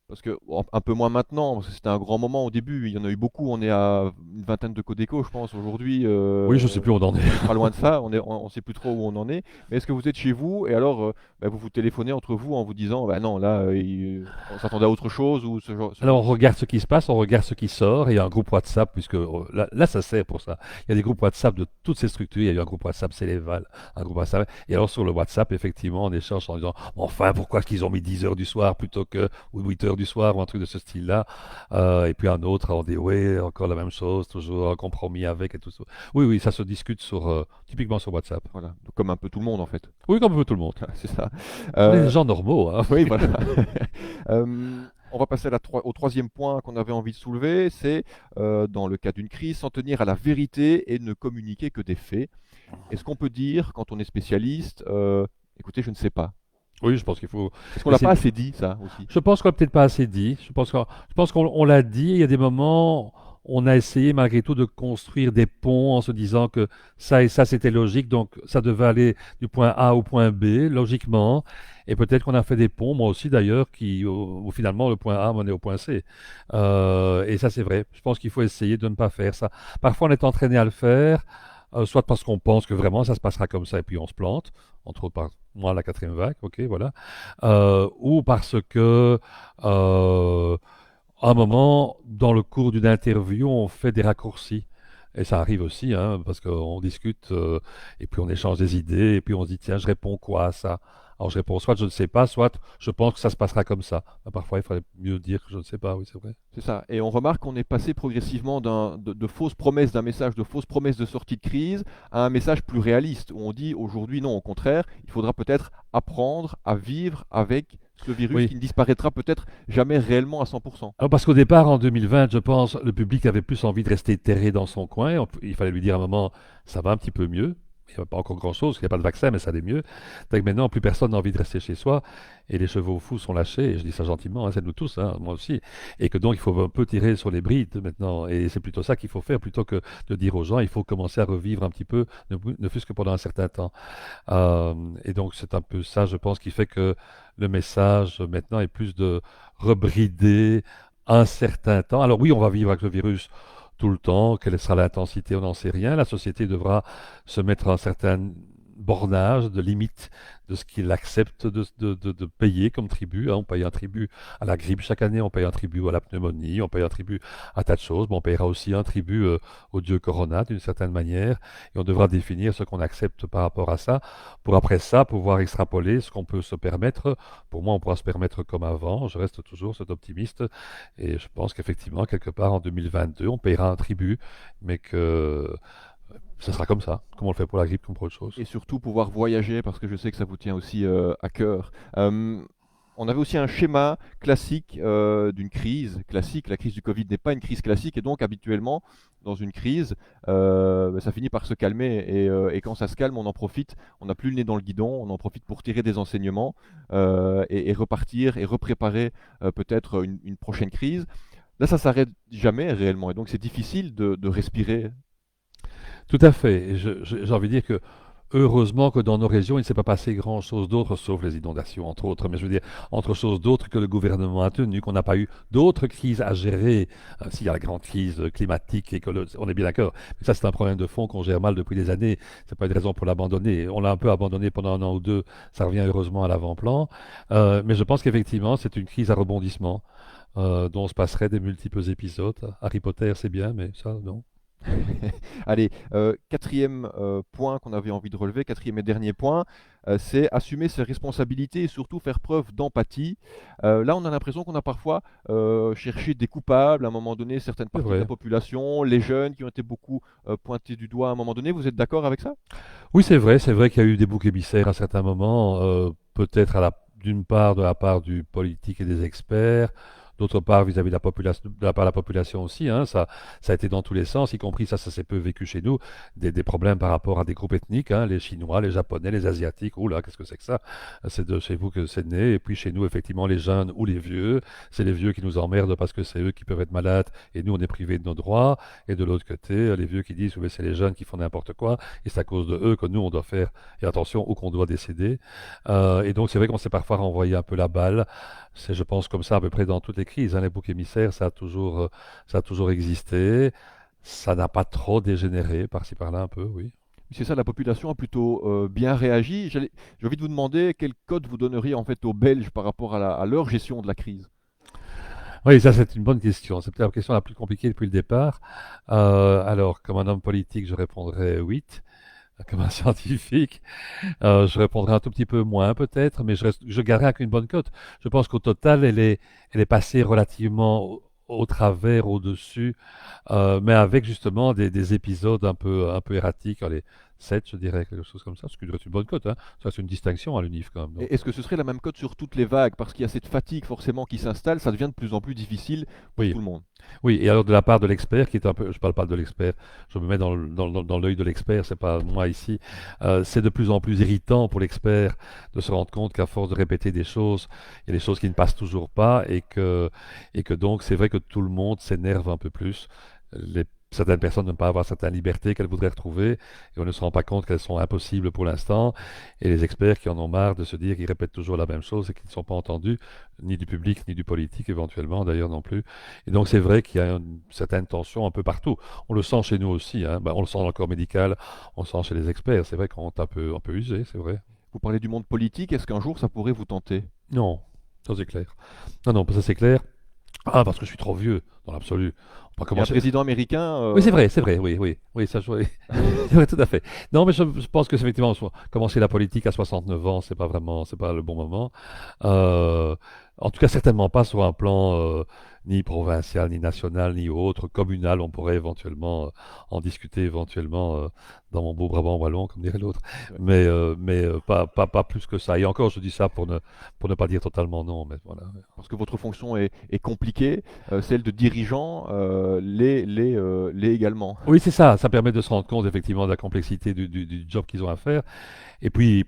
parce que un peu moins maintenant, parce que c'était un grand moment au début, il y en a eu beaucoup, on est à une vingtaine de Codeco, je pense, aujourd'hui, Oui, je ne sais plus où on en est. pas loin de ça, on sait plus trop où on en est. Mais est-ce que vous êtes chez vous et alors bah, vous vous téléphonez entre vous en vous disant, bah non, là, on s'attendait à autre chose ou Alors, on regarde ce qui se passe, on regarde ce qui sort, et il y a un groupe WhatsApp, puisque là, ça sert pour ça. Il y a des groupes WhatsApp de toutes ces structures. Il y a eu un groupe WhatsApp Céléval, un groupe WhatsApp. Et alors, sur le WhatsApp, effectivement, on échange en disant, enfin, pourquoi est-ce qu'ils ont mis 10 heures du soir plutôt que ou 8 heures du soir, ou un truc de ce style-là. Et puis un autre, on dit, oui, encore la même chose, toujours un compromis avec et tout ça. Oui, oui, ça se discute typiquement sur WhatsApp. voilà, donc comme un peu tout le monde en fait. Oui, comme un peu tout le monde. C'est ça. On est des Euh, gens normaux, hein. oui, voilà. On va passer au troisième point qu'on avait envie de soulever, c'est dans le cas d'une crise, s'en tenir à la vérité et ne communiquer que des faits. Est-ce qu'on peut dire, quand on est spécialiste, écoutez, je ne sais pas. Oui, je pense qu'il faut. Est-ce qu'on Mais l'a pas c'est assez dit, ça aussi? Je pense qu'on l'a peut-être pas assez dit. Je pense qu'on l'a dit. Il y a des moments, on a essayé malgré tout de construire des ponts en se disant que ça et ça c'était logique, donc ça devait aller du point A au point B, logiquement. Et peut-être qu'on a fait des ponts, moi aussi d'ailleurs, où finalement le point A menait au point C. Et ça c'est vrai. Je pense qu'il faut essayer de ne pas faire ça. Parfois on est entraîné à le faire, soit parce qu'on pense que vraiment ça se passera comme ça et puis on se plante, entre autres par moi la quatrième vague, ok, voilà. Ou parce que à un moment, dans le cours d'une interview, on fait des raccourcis. Et ça arrive aussi, hein, parce qu'on discute et puis on échange des idées et puis on se dit, tiens, je réponds quoi à ça? Alors je réponds soit je ne sais pas, soit je pense que ça se passera comme ça. Ben, parfois, il faudrait mieux dire que je ne sais pas, oui, c'est vrai. C'est ça. Et on remarque qu'on est passé progressivement de fausses promesses, d'un message de fausses promesses de sortie de crise à un message plus réaliste, où on dit aujourd'hui non, au contraire, il faudra peut-être apprendre à vivre avec ce virus Oui. qui ne disparaîtra peut-être jamais réellement à 100%. Alors parce qu'au départ, en 2020, je pense, le public avait plus envie de rester terré dans son coin. Il fallait lui dire à un moment, ça va un petit peu mieux. Il n'y a pas encore grand-chose, il n'y a pas de vaccin, mais ça allait mieux. Donc maintenant, plus personne n'a envie de rester chez soi, et les chevaux fous sont lâchés, et je dis ça gentiment, hein, c'est nous tous, hein, moi aussi. Et que donc, il faut un peu tirer sur les brides maintenant, et c'est plutôt ça qu'il faut faire, plutôt que de dire aux gens, il faut commencer à revivre un petit peu, ne fût-ce que pendant un certain temps. Et donc, c'est un peu ça, je pense, qui fait que le message maintenant est plus de rebrider un certain temps. Alors oui, on va vivre avec le virus tout le temps. Quelle sera l'intensité, on n'en sait rien. La société devra se mettre un certain bornage, de limite de ce qu'il accepte de payer comme tribut, hein. On paye un tribut à la grippe chaque année, on paye un tribut à la pneumonie, on paye un tribut à tas de choses. Bon, on payera aussi un tribut au dieu Corona d'une certaine manière, et on devra définir ce qu'on accepte par rapport à ça, pour après ça pouvoir extrapoler ce qu'on peut se permettre. Pour moi, on pourra se permettre comme avant, je reste toujours cet optimiste, et je pense qu'effectivement, quelque part en 2022, on payera un tribut, mais que ça sera comme ça, comme on le fait pour la grippe, comme pour autre chose. Et surtout pouvoir voyager, parce que je sais que ça vous tient aussi à cœur. On avait aussi un schéma classique d'une crise classique. La crise du Covid n'est pas une crise classique, et donc habituellement, dans une crise, ça finit par se calmer. Et quand ça se calme, on en profite. On n'a plus le nez dans le guidon, on en profite pour tirer des enseignements et repartir et repréparer peut-être une prochaine crise. Là, ça s'arrête jamais réellement, et donc c'est difficile de respirer. Tout à fait. Et j'ai envie de dire que heureusement que dans nos régions, il ne s'est pas passé grand-chose d'autre, sauf les inondations, entre autres. Mais je veux dire, entre choses d'autres que le gouvernement a tenu, qu'on n'a pas eu d'autres crises à gérer. S'il y a la grande crise climatique, écologique, on est bien d'accord. Mais ça, c'est un problème de fond qu'on gère mal depuis des années. C'est pas une raison pour l'abandonner. On l'a un peu abandonné pendant un an ou deux. Ça revient heureusement à l'avant-plan. Mais je pense qu'effectivement, c'est une crise à rebondissement, dont se passeraient des multiples épisodes. Harry Potter, c'est bien, mais ça, non. Allez, quatrième point qu'on avait envie de relever, quatrième et dernier point, c'est assumer ses responsabilités et surtout faire preuve d'empathie. Là, on a l'impression qu'on a parfois cherché des coupables à un moment donné, certaines C'est parties de la vrai. population, les jeunes qui ont été beaucoup pointés du doigt à un moment donné. Vous êtes d'accord avec ça? Oui, c'est vrai qu'il y a eu des boucs émissaires à certains moments, peut-être d'une part de la part du politique et des experts, d'autre part vis-à-vis de la population, de la part de la population aussi, hein, ça a été dans tous les sens, y compris ça s'est peu vécu chez nous, des problèmes par rapport à des groupes ethniques, hein, les Chinois, les Japonais, les Asiatiques, oh là, qu'est-ce que c'est que ça? C'est de chez vous que c'est né, et puis chez nous, effectivement, les jeunes ou les vieux, c'est les vieux qui nous emmerdent parce que c'est eux qui peuvent être malades, et nous, on est privés de nos droits, et de l'autre côté, les vieux qui disent, oui, c'est les jeunes qui font n'importe quoi, et c'est à cause de eux que nous, on doit faire, et attention, ou qu'on doit décéder. Et donc, c'est vrai qu'on s'est parfois renvoyé un peu la balle. C'est, je pense, comme ça à peu près dans toutes les crises, hein. Les boucs émissaires, ça a toujours existé. Ça n'a pas trop dégénéré, par-ci par-là un peu, oui. C'est ça, la population a plutôt bien réagi. J'ai envie de vous demander quel code vous donneriez en fait aux Belges par rapport à leur gestion de la crise. Oui, ça c'est une bonne question. C'est peut-être la question la plus compliquée depuis le départ. Alors, comme un homme politique, je répondrais 8. Comme un scientifique, je répondrai un tout petit peu moins peut-être, mais je garderai avec une bonne cote. Je pense qu'au total, elle est passée relativement au travers, au-dessus, mais avec justement des épisodes un peu erratiques. Allez, 7, je dirais, quelque chose comme ça, ce qui doit être une bonne cote, hein. Ça, c'est une distinction à l'UNIF quand même. Donc. Et est-ce que ce serait la même cote sur toutes les vagues? Parce qu'il y a cette fatigue forcément qui s'installe, ça devient de plus en plus difficile pour Oui, tout le monde. oui, et alors de la part de l'expert, qui est un peu, je parle pas de l'expert, je me mets dans l'œil de l'expert, c'est pas moi ici, c'est de plus en plus irritant pour l'expert de se rendre compte qu'à force de répéter des choses, il y a des choses qui ne passent toujours pas, et que donc c'est vrai que tout le monde s'énerve un peu plus. certaines personnes ne pas avoir certaines libertés qu'elles voudraient retrouver, et on ne se rend pas compte qu'elles sont impossibles pour l'instant, et les experts qui en ont marre de se dire qu'ils répètent toujours la même chose et qu'ils ne sont pas entendus, ni du public, ni du politique éventuellement d'ailleurs non plus. Et donc c'est vrai qu'il y a une certaine tension un peu partout. On le sent chez nous aussi, hein. Ben, on le sent dans le corps médical, on le sent chez les experts, c'est vrai qu'on est un peu usé, c'est vrai. Vous parlez du monde politique, est-ce qu'un jour ça pourrait vous tenter? Non, ça c'est clair. Non, non, ça c'est clair. Ah, parce que je suis trop vieux, dans l'absolu. On va Il y a un commencer. président américain, Oui, c'est vrai, oui, oui, oui, ça, oui. C'est vrai, tout à fait. Non, mais je pense que c'est effectivement, commencer la politique à 69 ans, c'est pas vraiment, c'est pas le bon moment. Euh, En tout cas, certainement pas sur un plan ni provincial, ni national, ni autre, communal. On pourrait éventuellement en discuter éventuellement dans mon beau Brabant wallon, comme dirait l'autre. Mais pas plus que ça. Et encore, je dis ça pour ne pas dire totalement non, mais voilà. parce que votre fonction est compliquée, celle de dirigeant l'est également. Oui, c'est ça. Ça permet de se rendre compte effectivement de la complexité du job qu'ils ont à faire. Et puis,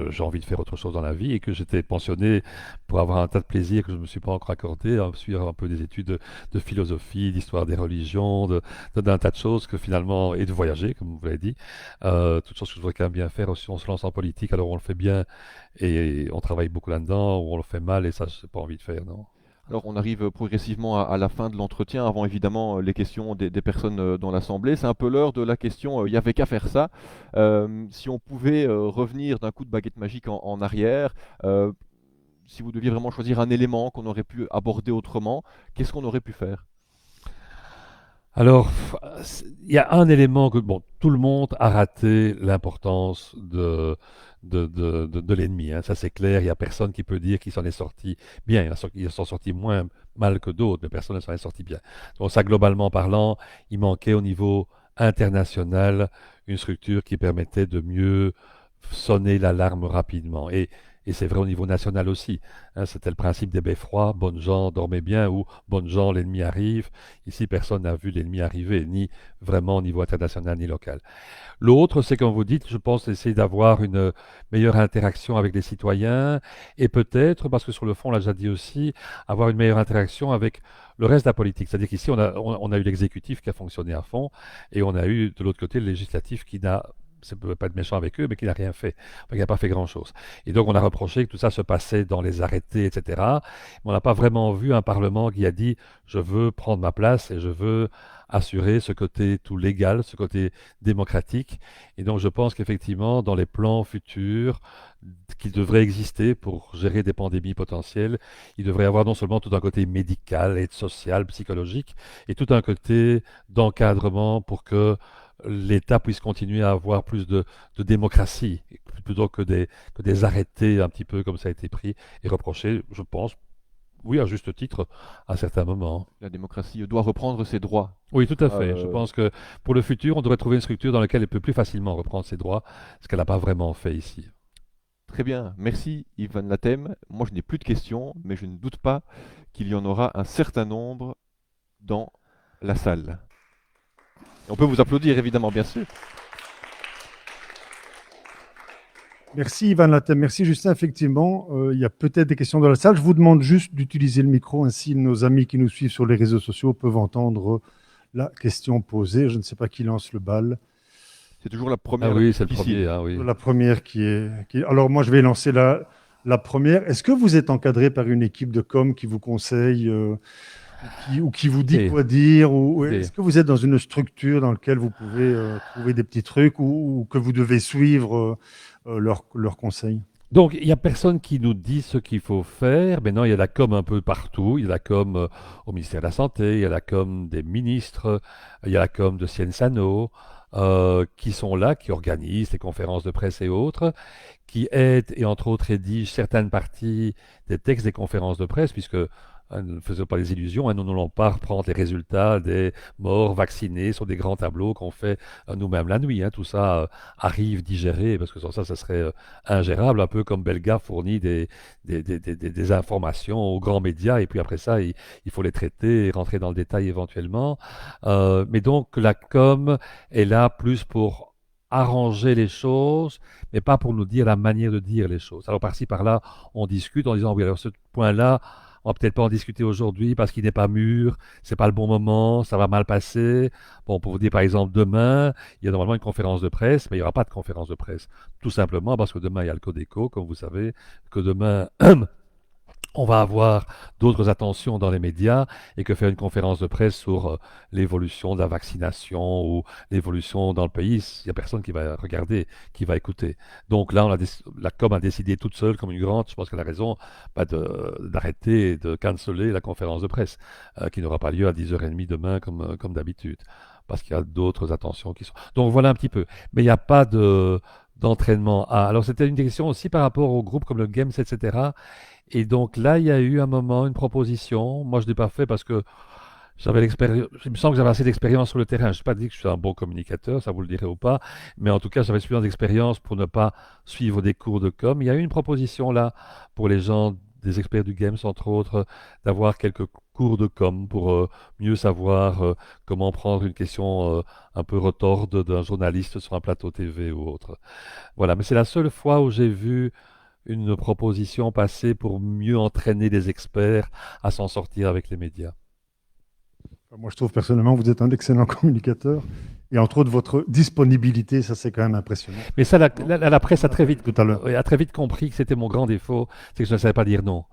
j'ai envie de faire autre chose dans la vie et que j'étais pensionné pour avoir un tas de plaisirs que je ne me suis pas encore accordé, à suivre un peu des études de philosophie, d'histoire des religions, d'un tas de choses que finalement, et de voyager, comme vous l'avez dit, toutes choses que je voudrais quand même bien faire. Si on se lance en politique, alors on le fait bien et on travaille beaucoup là-dedans, ou on le fait mal et ça, je n'ai pas envie de faire, non. Alors, on arrive progressivement à la fin de l'entretien, avant évidemment les questions des personnes dans l'Assemblée. C'est un peu l'heure de la question, il n'y avait qu'à faire ça. Si on pouvait revenir d'un coup de baguette magique en arrière, si vous deviez vraiment choisir un élément qu'on aurait pu aborder autrement, qu'est-ce qu'on aurait pu faire? Alors, il y a un élément que bon, tout le monde a raté l'importance de l'ennemi, hein, ça c'est clair. Il n'y a personne qui peut dire qu'il s'en est sorti bien. Il s'en sorti moins mal que d'autres, mais personne ne s'en est sorti bien. Donc ça, globalement parlant, il manquait au niveau international une structure qui permettait de mieux sonner l'alarme rapidement. Et c'est vrai au niveau national aussi, hein. C'était le principe des beffrois, bonnes gens, dormez bien, ou bonnes gens, l'ennemi arrive. Ici, personne n'a vu l'ennemi arriver, ni vraiment au niveau international, ni local. L'autre, c'est comme vous dites, je pense essayer d'avoir une meilleure interaction avec les citoyens, et peut-être, parce que sur le fond, on l'a déjà dit aussi, avoir une meilleure interaction avec le reste de la politique. C'est-à-dire qu'ici, on a eu l'exécutif qui a fonctionné à fond, et on a eu de l'autre côté le législatif qui n'a, ça ne peut pas être méchant avec eux, mais qui n'a rien fait, enfin, qui n'a pas fait grand-chose. Et donc on a reproché que tout ça se passait dans les arrêtés, etc. Mais on n'a pas vraiment vu un Parlement qui a dit je veux prendre ma place et je veux assurer ce côté tout légal, ce côté démocratique. Et donc je pense qu'effectivement, dans les plans futurs qui devraient exister pour gérer des pandémies potentielles, il devrait y avoir non seulement tout un côté médical et social, psychologique, et tout un côté d'encadrement pour que l'État puisse continuer à avoir plus de démocratie, plutôt que des arrêtés un petit peu comme ça a été pris et reproché, je pense, oui, à juste titre, à certains moments. La démocratie doit reprendre ses droits. Oui, tout à fait. Je Euh, pense que pour le futur, on devrait trouver une structure dans laquelle elle peut plus facilement reprendre ses droits, ce qu'elle n'a pas vraiment fait ici. Très bien, merci Yves Van Latem. Moi, je n'ai plus de questions, mais je ne doute pas qu'il y en aura un certain nombre dans la salle. Et on peut vous applaudir, évidemment, bien sûr. Merci Ivan Latem, merci Justin. Effectivement, il y a peut-être des questions dans la salle. Je vous demande juste d'utiliser le micro, ainsi nos amis qui nous suivent sur les réseaux sociaux peuvent entendre la question posée. Je ne sais pas qui lance le bal. C'est toujours la Ah première la oui, plus c'est le difficile. premier, ah oui. La première Alors moi, je vais lancer la première. Est-ce que vous êtes encadré par une équipe de com qui vous conseille ou qui vous dit Et- quoi dire ou et- est-ce que vous êtes dans une structure dans laquelle vous pouvez trouver des petits trucs ou que vous devez suivre leurs conseils? Donc, il n'y a personne qui nous dit ce qu'il faut faire. Maintenant, il y a la com un peu partout. Il y a la com au ministère de la Santé, il y a la com des ministres, il y a la com de Cienzano, qui sont là, qui organisent les conférences de presse et autres, qui aident et entre autres rédigent certaines parties des textes des conférences de presse, puisque ne faisons pas des illusions, nous n'allons pas reprendre les résultats des morts vaccinés sur des grands tableaux qu'on fait nous-mêmes la nuit, hein. Tout ça arrive digéré, parce que sans ça, ça serait ingérable, un peu comme Belga fournit des informations aux grands médias, et puis après ça, il faut les traiter et rentrer dans le détail éventuellement. Mais donc, la com est là plus pour arranger les choses, mais pas pour nous dire la manière de dire les choses. Alors par-ci, par-là, on discute en disant, oui, alors ce point-là, on va peut-être pas en discuter aujourd'hui parce qu'il n'est pas mûr, c'est pas le bon moment, ça va mal passer. Bon, pour vous dire par exemple, demain, il y a normalement une conférence de presse, mais il n'y aura pas de conférence de presse. Tout simplement parce que demain, il y a le Codeco, comme vous savez, que demain, on va avoir d'autres attentions dans les médias et que faire une conférence de presse sur l'évolution de la vaccination ou l'évolution dans le pays, il n'y a personne qui va regarder, qui va écouter. Donc là, la com a décidé toute seule, comme une grande, je pense qu'elle a raison, d'arrêter et de canceller la conférence de presse, qui n'aura pas lieu à 10h30 demain comme d'habitude, parce qu'il y a d'autres attentions qui sont... Donc voilà un petit peu. Mais il n'y a pas d'entraînement. Ah, alors c'était une question aussi par rapport aux groupes comme le Games, etc. Et donc là, il y a eu un moment, une proposition. Moi, je ne l'ai pas fait parce que j'avais l'expérience. Il me semble que j'avais assez d'expérience sur le terrain. Je ne suis pas dit que je suis un bon communicateur, ça vous le direz ou pas, mais en tout cas, j'avais suffisamment d'expérience pour ne pas suivre des cours de com. Il y a eu une proposition là pour les gens, des experts du Games, entre autres, d'avoir quelques cours de com pour mieux savoir comment prendre une question un peu retorde d'un journaliste sur un plateau TV ou autre. Voilà, mais c'est la seule fois où j'ai vu une proposition passée pour mieux entraîner les experts à s'en sortir avec les médias. Moi, je trouve personnellement que vous êtes un excellent communicateur. Et entre autres, votre disponibilité, ça c'est quand même impressionnant. Mais ça, la presse a très vite, Tout à l'heure. a très vite compris que c'était mon grand défaut, c'est que je ne savais pas dire non.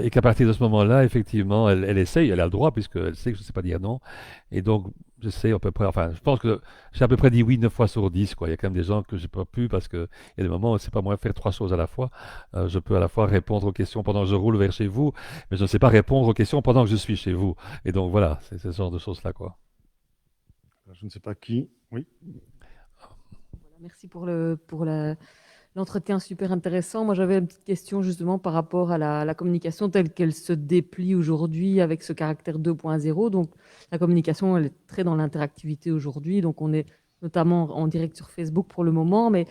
Et qu'à partir de ce moment-là, effectivement, elle essaye, elle a le droit, puisqu'elle sait que je ne sais pas dire non. Et donc, j'essaie à peu près, enfin, je pense que j'ai à peu près dit oui 9 fois sur 10, quoi. Il y a quand même des gens que j'ai pas pu, parce qu'il y a des moments où c'est pas moi faire 3 choses à la fois. Je peux à la fois répondre aux questions pendant que je roule vers chez vous, mais je ne sais pas répondre aux questions pendant que je suis chez vous. Et donc, voilà, c'est ce genre de choses-là, quoi. Je ne sais pas qui. Oui. Voilà, merci pour l'entretien super intéressant. Moi, j'avais une petite question justement par rapport à la communication telle qu'elle se déplie aujourd'hui avec ce caractère 2.0. Donc, la communication, elle est très dans l'interactivité aujourd'hui. Donc, on est notamment en direct sur Facebook pour le moment. Mais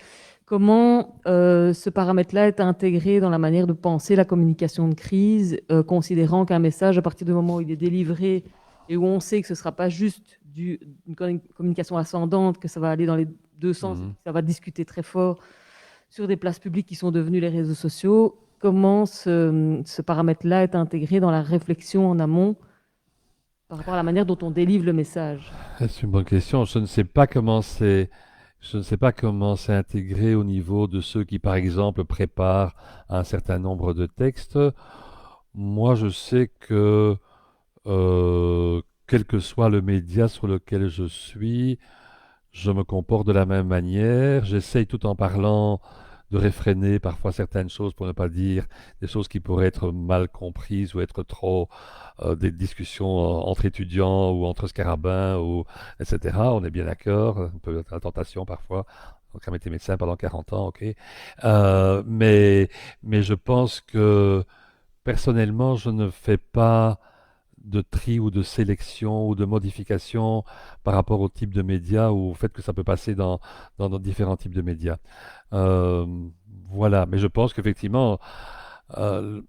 comment ce paramètre-là est intégré dans la manière de penser la communication de crise, considérant qu'un message, à partir du moment où il est délivré et où on sait que ce ne sera pas juste une communication ascendante, que ça va aller dans les deux sens, Mhm. ça va discuter très fort sur des places publiques qui sont devenues les réseaux sociaux, comment ce paramètre-là est intégré dans la réflexion en amont par rapport à la manière dont on délivre le message? C'est une bonne question. Je ne sais pas comment c'est intégré au niveau de ceux qui, par exemple, préparent un certain nombre de textes. Moi, je sais que quel que soit le média sur lequel je suis, je me comporte de la même manière. J'essaye tout en parlant de réfréner parfois certaines choses pour ne pas dire des choses qui pourraient être mal comprises ou être trop des discussions entre étudiants ou entre scarabins ou etc. On est bien d'accord, un peu la tentation parfois. Donc, ça été médecin pendant 40 ans, ok. Mais je pense que personnellement, je ne fais pas de tri ou de sélection ou de modification par rapport au type de médias ou au fait que ça peut passer dans différents types de médias. Euh, voilà, mais je pense qu'effectivement, euh,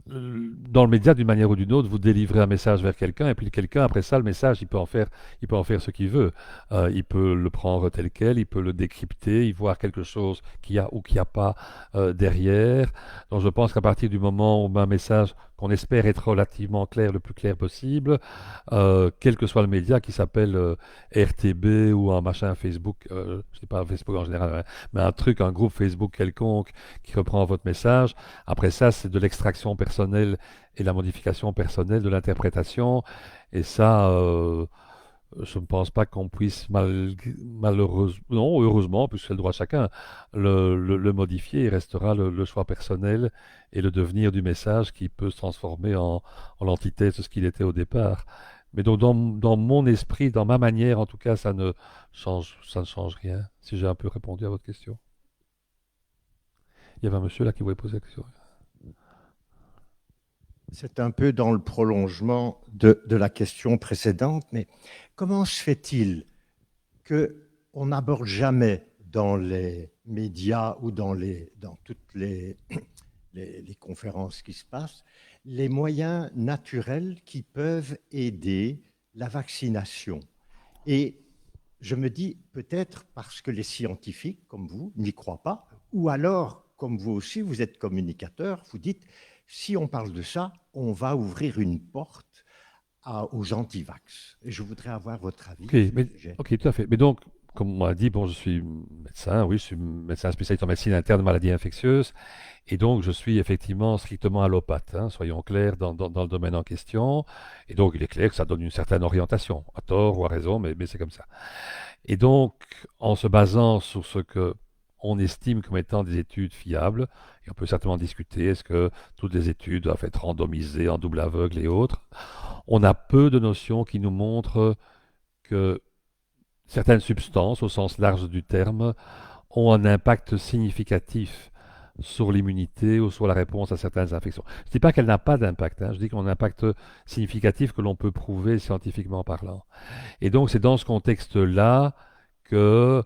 dans le média, d'une manière ou d'une autre, vous délivrez un message vers quelqu'un, et puis quelqu'un, après ça, le message, il peut en faire ce qu'il veut. Il peut le prendre tel quel, il peut le décrypter, y voir quelque chose qu'il y a ou qu'il n'y a pas derrière. Donc je pense qu'à partir du moment où un message qu'on espère être relativement clair, le plus clair possible, quel que soit le média qui s'appelle RTB ou un machin Facebook, je sais pas Facebook en général, hein, mais un truc, un groupe Facebook quelconque qui reprend votre message, après ça, c'est de l'extraction personnelle et la modification personnelle de l'interprétation. Et ça, je ne pense pas qu'on puisse malheureusement, non, heureusement, puisque c'est le droit de chacun, le modifier. Il restera le choix personnel et le devenir du message qui peut se transformer en l'antithèse de ce qu'il était au départ. Mais donc, dans mon esprit, dans ma manière, en tout cas, ça ne change rien, si j'ai un peu répondu à votre question. Il y avait un monsieur là qui voulait poser la question. C'est un peu dans le prolongement de la question précédente, mais comment se fait-il qu'on n'aborde jamais dans les médias ou dans toutes les conférences qui se passent les moyens naturels qui peuvent aider la vaccination? Et je me dis peut-être parce que les scientifiques, comme vous, n'y croient pas, ou alors, comme vous aussi, vous êtes communicateur, vous dites si on parle de ça, on va ouvrir une porte aux anti-vax. Et je voudrais avoir votre avis Ok, sur ce mais, sujet. ok, tout à fait. Mais donc, comme on m'a dit, bon, je suis médecin, oui, je suis médecin spécialiste en médecine interne de maladies infectieuses, et donc je suis effectivement strictement allopathe, hein, soyons clairs dans le domaine en question. Et donc, il est clair que ça donne une certaine orientation, à tort ou à raison, mais c'est comme ça. Et donc, en se basant sur ce que on estime comme étant des études fiables, et on peut certainement discuter, est-ce que toutes les études doivent être randomisées en double aveugle et autres, on a peu de notions qui nous montrent que certaines substances, au sens large du terme, ont un impact significatif sur l'immunité ou sur la réponse à certaines infections. Je ne dis pas qu'elle n'a pas d'impact, hein, je dis qu'on a un impact significatif que l'on peut prouver scientifiquement parlant. Et donc c'est dans ce contexte-là que,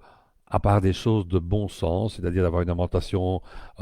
à part des choses de bon sens, c'est-à-dire d'avoir une alimentation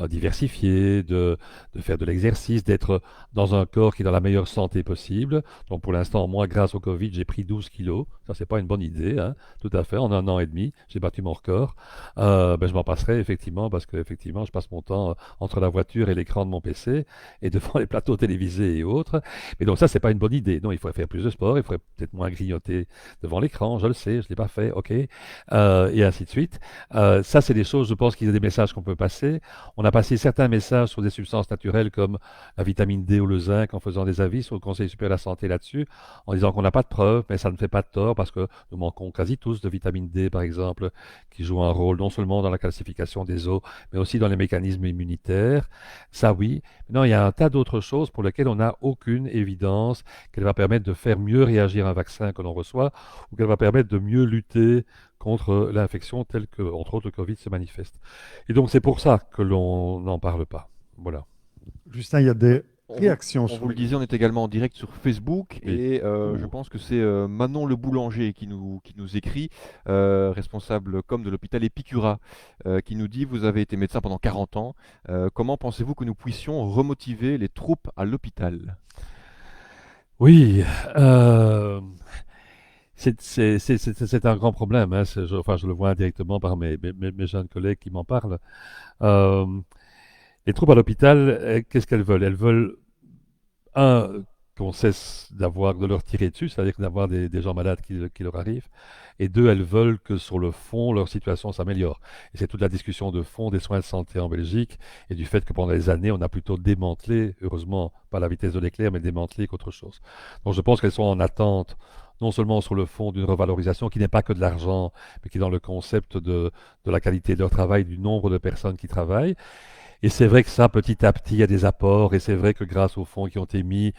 diversifiée, de faire de l'exercice, d'être dans un corps qui est dans la meilleure santé possible. Donc pour l'instant, moi, grâce au Covid, j'ai pris 12 kilos. Ça, c'est pas une bonne idée, hein, tout à fait. En 1 an et demi, j'ai battu mon record. Ben, je m'en passerai effectivement parce que effectivement, je passe mon temps entre la voiture et l'écran de mon PC et devant les plateaux télévisés et autres. Mais donc ça, c'est pas une bonne idée. Non, il faudrait faire plus de sport, il faudrait peut-être moins grignoter devant l'écran. Je le sais, je l'ai pas fait, ok, et ainsi de suite. Ça, c'est des choses, je pense qu'il y a des messages qu'on peut passer. On a passé certains messages sur des substances naturelles comme la vitamine D ou le zinc en faisant des avis sur le Conseil supérieur de la santé là-dessus, en disant qu'on n'a pas de preuves, mais ça ne fait pas de tort parce que nous manquons quasi tous de vitamine D, par exemple, qui joue un rôle non seulement dans la calcification des os, mais aussi dans les mécanismes immunitaires. Ça, oui. Non, il y a un tas d'autres choses pour lesquelles on n'a aucune évidence qu'elle va permettre de faire mieux réagir un vaccin que l'on reçoit ou qu'elle va permettre de mieux lutter contre l'infection telle que, entre autres, le Covid se manifeste. Et donc, c'est pour ça que l'on n'en parle pas. Voilà. Justin, il y a des On réactions on sur vous le le... disait, on est également en direct sur Facebook Oui. et je pense que c'est Manon Le Boulanger qui nous écrit, responsable com de l'hôpital Epicura, qui nous dit: Vous avez été médecin pendant 40 ans, comment pensez-vous que nous puissions remotiver les troupes à l'hôpital? Oui, c'est un grand problème, hein. Enfin, je le vois indirectement par mes jeunes collègues qui m'en parlent. Euh, les troupes à l'hôpital, qu'est-ce qu'elles veulent? Elles veulent, un, qu'on cesse de leur tirer dessus, c'est-à-dire d'avoir des gens malades qui leur arrivent. Et deux, elles veulent que sur le fond, leur situation s'améliore. Et c'est toute la discussion de fond des soins de santé en Belgique et du fait que pendant des années, on a plutôt démantelé, heureusement, pas à la vitesse de l'éclair, mais démantelé qu'autre chose. Donc je pense qu'elles sont en attente, non seulement sur le fond d'une revalorisation qui n'est pas que de l'argent, mais qui est dans le concept de la qualité de leur travail, du nombre de personnes qui travaillent. Et c'est vrai que ça, petit à petit, il y a des apports, et c'est vrai que grâce aux fonds qui ont été mis,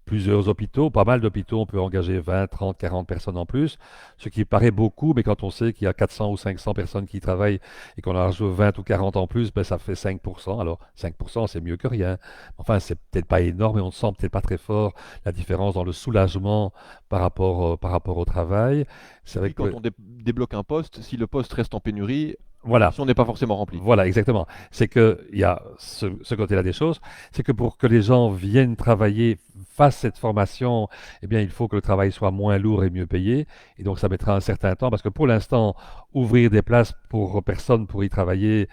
plusieurs hôpitaux, pas mal d'hôpitaux, on peut engager 20, 30, 40 personnes en plus, ce qui paraît beaucoup, mais quand on sait qu'il y a 400 ou 500 personnes qui travaillent et qu'on en rajoute 20 ou 40 en plus, ben ça fait 5%. Alors 5%, c'est mieux que rien. Enfin, c'est peut-être pas énorme et on ne sent peut-être pas très fort la différence dans le soulagement par rapport au travail. C'est Et vrai puis quand que on débloque un poste, si le poste reste en pénurie, la voilà. mission n'est pas forcément remplie. Voilà, exactement. C'est que il y a ce côté-là des choses, c'est que pour que les gens viennent travailler, fassent cette formation, eh bien, il faut que le travail soit moins lourd et mieux payé. Et donc, ça mettra un certain temps, parce que pour l'instant, ouvrir des places pour personnes pour y travailler,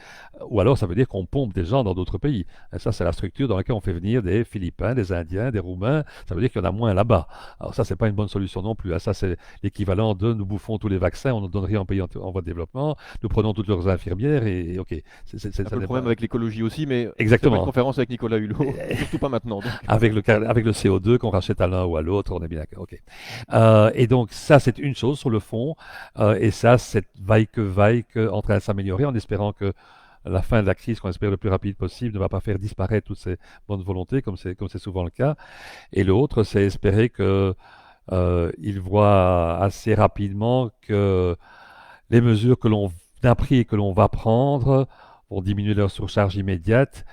ou alors ça veut dire qu'on pompe des gens dans d'autres pays. Et ça, c'est la structure dans laquelle on fait venir des Philippins, des Indiens, des Roumains. Ça veut dire qu'il y en a moins là-bas. Alors ça, c'est pas une bonne solution non plus, hein. Ça, c'est l'équivalent de nous bouffons tous les vaccins, on nous donne rien en pays en voie de développement, nous prenons toutes leurs infirmières et ok. C'est un peu Ça le n'est problème pas... avec l'écologie aussi, mais c'est pas une Exactement. conférence avec Nicolas Hulot, surtout pas maintenant. Donc. Avec le CO2 qu'on rachète à l'un ou à l'autre, on est bien d'accord. Ok. Et donc ça, c'est une chose sur le fond, et ça, c'est vaille que en train de s'améliorer, en espérant que la fin de la crise, qu'on espère le plus rapide possible, ne va pas faire disparaître toutes ces bonnes volontés, comme c'est souvent le cas. Et l'autre, c'est espérer que il voit assez rapidement que les mesures que l'on a prises et que l'on va prendre vont diminuer leur surcharge immédiate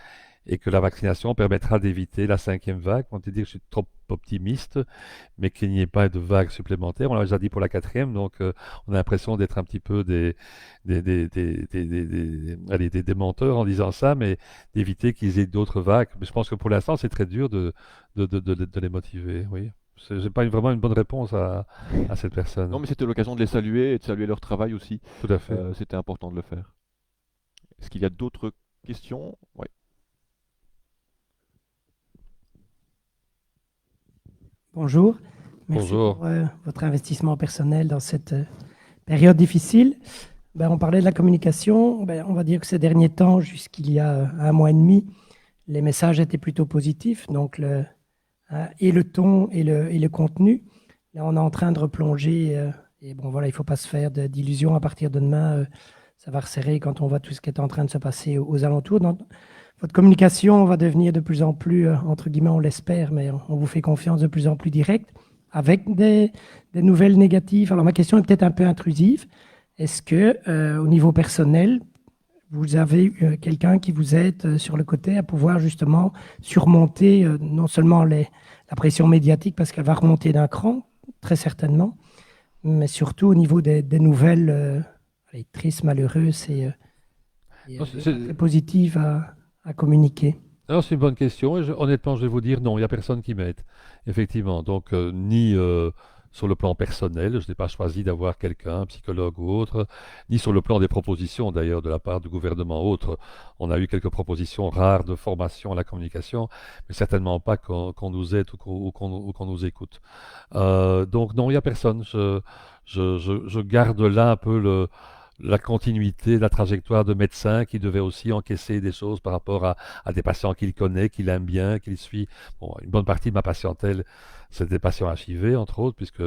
et que la vaccination permettra d'éviter la cinquième vague. On peut dire que je suis trop optimiste, mais qu'il n'y ait pas de vague supplémentaire. On l'a déjà dit pour la quatrième, donc on a l'impression d'être un petit peu des menteurs en disant ça, mais d'éviter qu'ils aient d'autres vagues. Mais je pense que pour l'instant, c'est très dur de les motiver. Oui. C'est pas vraiment une bonne réponse à cette personne. Non, mais c'était l'occasion de les saluer et de saluer leur travail aussi. Tout à fait. C'était important de le faire. Est-ce qu'il y a d'autres questions? Ouais. Bonjour. Merci Bonjour. pour votre investissement personnel dans cette période difficile. Ben, on parlait de la communication. Ben, on va dire que ces derniers temps, jusqu'il y a 1 mois et demi, les messages étaient plutôt positifs. Donc, et le ton et le contenu. Là, on est en train de replonger. Et bon, voilà, il ne faut pas se faire d'illusions. À partir de demain, ça va resserrer quand on voit tout ce qui est en train de se passer aux alentours. Votre communication va devenir de plus en plus, entre guillemets, on l'espère, mais on vous fait confiance, de plus en plus directe, avec des nouvelles négatives. Alors, ma question est peut-être un peu intrusive. Est-ce que, au niveau personnel, vous avez quelqu'un qui vous aide sur le côté à pouvoir justement surmonter non seulement la pression médiatique, parce qu'elle va remonter d'un cran, très certainement, mais surtout au niveau des nouvelles allez, tristes, malheureuses et Non, très positives à communiquer? Alors, c'est une bonne question. Et honnêtement, je vais vous dire non, il n'y a personne qui m'aide. Effectivement. Donc, ni sur le plan personnel, je n'ai pas choisi d'avoir quelqu'un, un psychologue ou autre, ni sur le plan des propositions, d'ailleurs, de la part du gouvernement ou autre. On a eu quelques propositions rares de formation à la communication, mais certainement pas qu'on nous aide ou qu'on nous écoute. Donc, non, il n'y a personne. Je garde là un peu la continuité, la trajectoire de médecin qui devait aussi encaisser des choses par rapport à des patients qu'il connaît, qu'il aime bien, qu'il suit. Bon, une bonne partie de ma patientèle, c'est des patients HIV, entre autres, puisque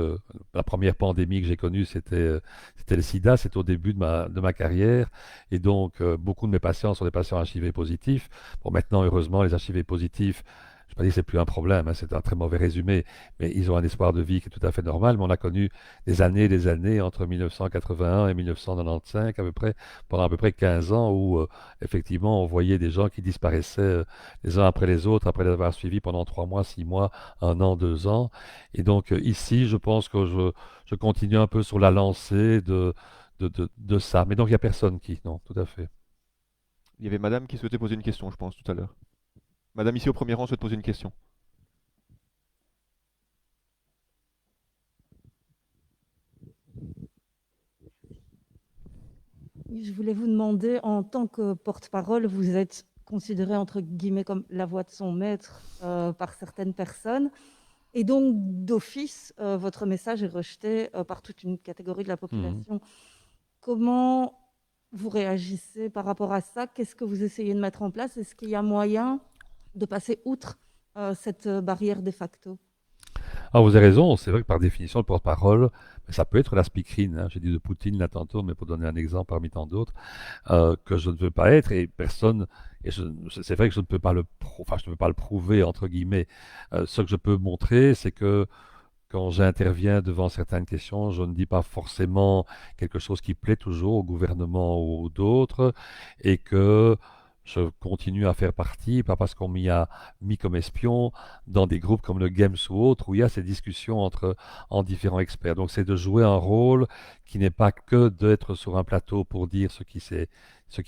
la première pandémie que j'ai connue, c'était le sida, c'était au début de ma carrière. Et donc, beaucoup de mes patients sont des patients HIV positifs. Bon, maintenant, heureusement, les HIV positifs, je ne vais pas dire que c'est plus un problème, hein, c'est un très mauvais résumé, mais ils ont un espoir de vie qui est tout à fait normal. Mais on a connu des années entre 1981 et 1995, à peu près, pendant à peu près 15 ans, où effectivement on voyait des gens qui disparaissaient les uns après les autres, après les avoir suivis pendant 3 mois, 6 mois, 1 an, 2 ans. Et donc ici, je pense que je continue un peu sur la lancée de ça. Mais donc il n'y a personne qui, non, tout à fait. Il y avait madame qui souhaitait poser une question, je pense, tout à l'heure. Madame ici au premier rang souhaite poser une question. Je voulais vous demander, en tant que porte-parole, vous êtes considéré entre guillemets comme la voix de son maître par certaines personnes. Et donc, d'office, votre message est rejeté par toute une catégorie de la population. Comment vous réagissez par rapport à ça? Qu'est-ce que vous essayez de mettre en place? Est-ce qu'il y a moyen de passer outre cette barrière de facto? Ah, vous avez raison, c'est vrai que par définition, le porte-parole, ça peut être la speakerine, hein. J'ai dit de Poutine là tantôt, mais pour donner un exemple parmi tant d'autres, que je ne veux pas être, et personne, c'est vrai que je ne peux pas enfin, je ne peux pas le prouver, entre guillemets. Ce que je peux montrer, c'est que quand j'interviens devant certaines questions, je ne dis pas forcément quelque chose qui plaît toujours au gouvernement ou d'autres, et que je continue à faire partie, pas parce qu'on m'y a mis comme espion, dans des groupes comme le Games ou autres, où il y a ces discussions en différents experts. Donc c'est de jouer un rôle qui n'est pas que d'être sur un plateau pour dire ce qui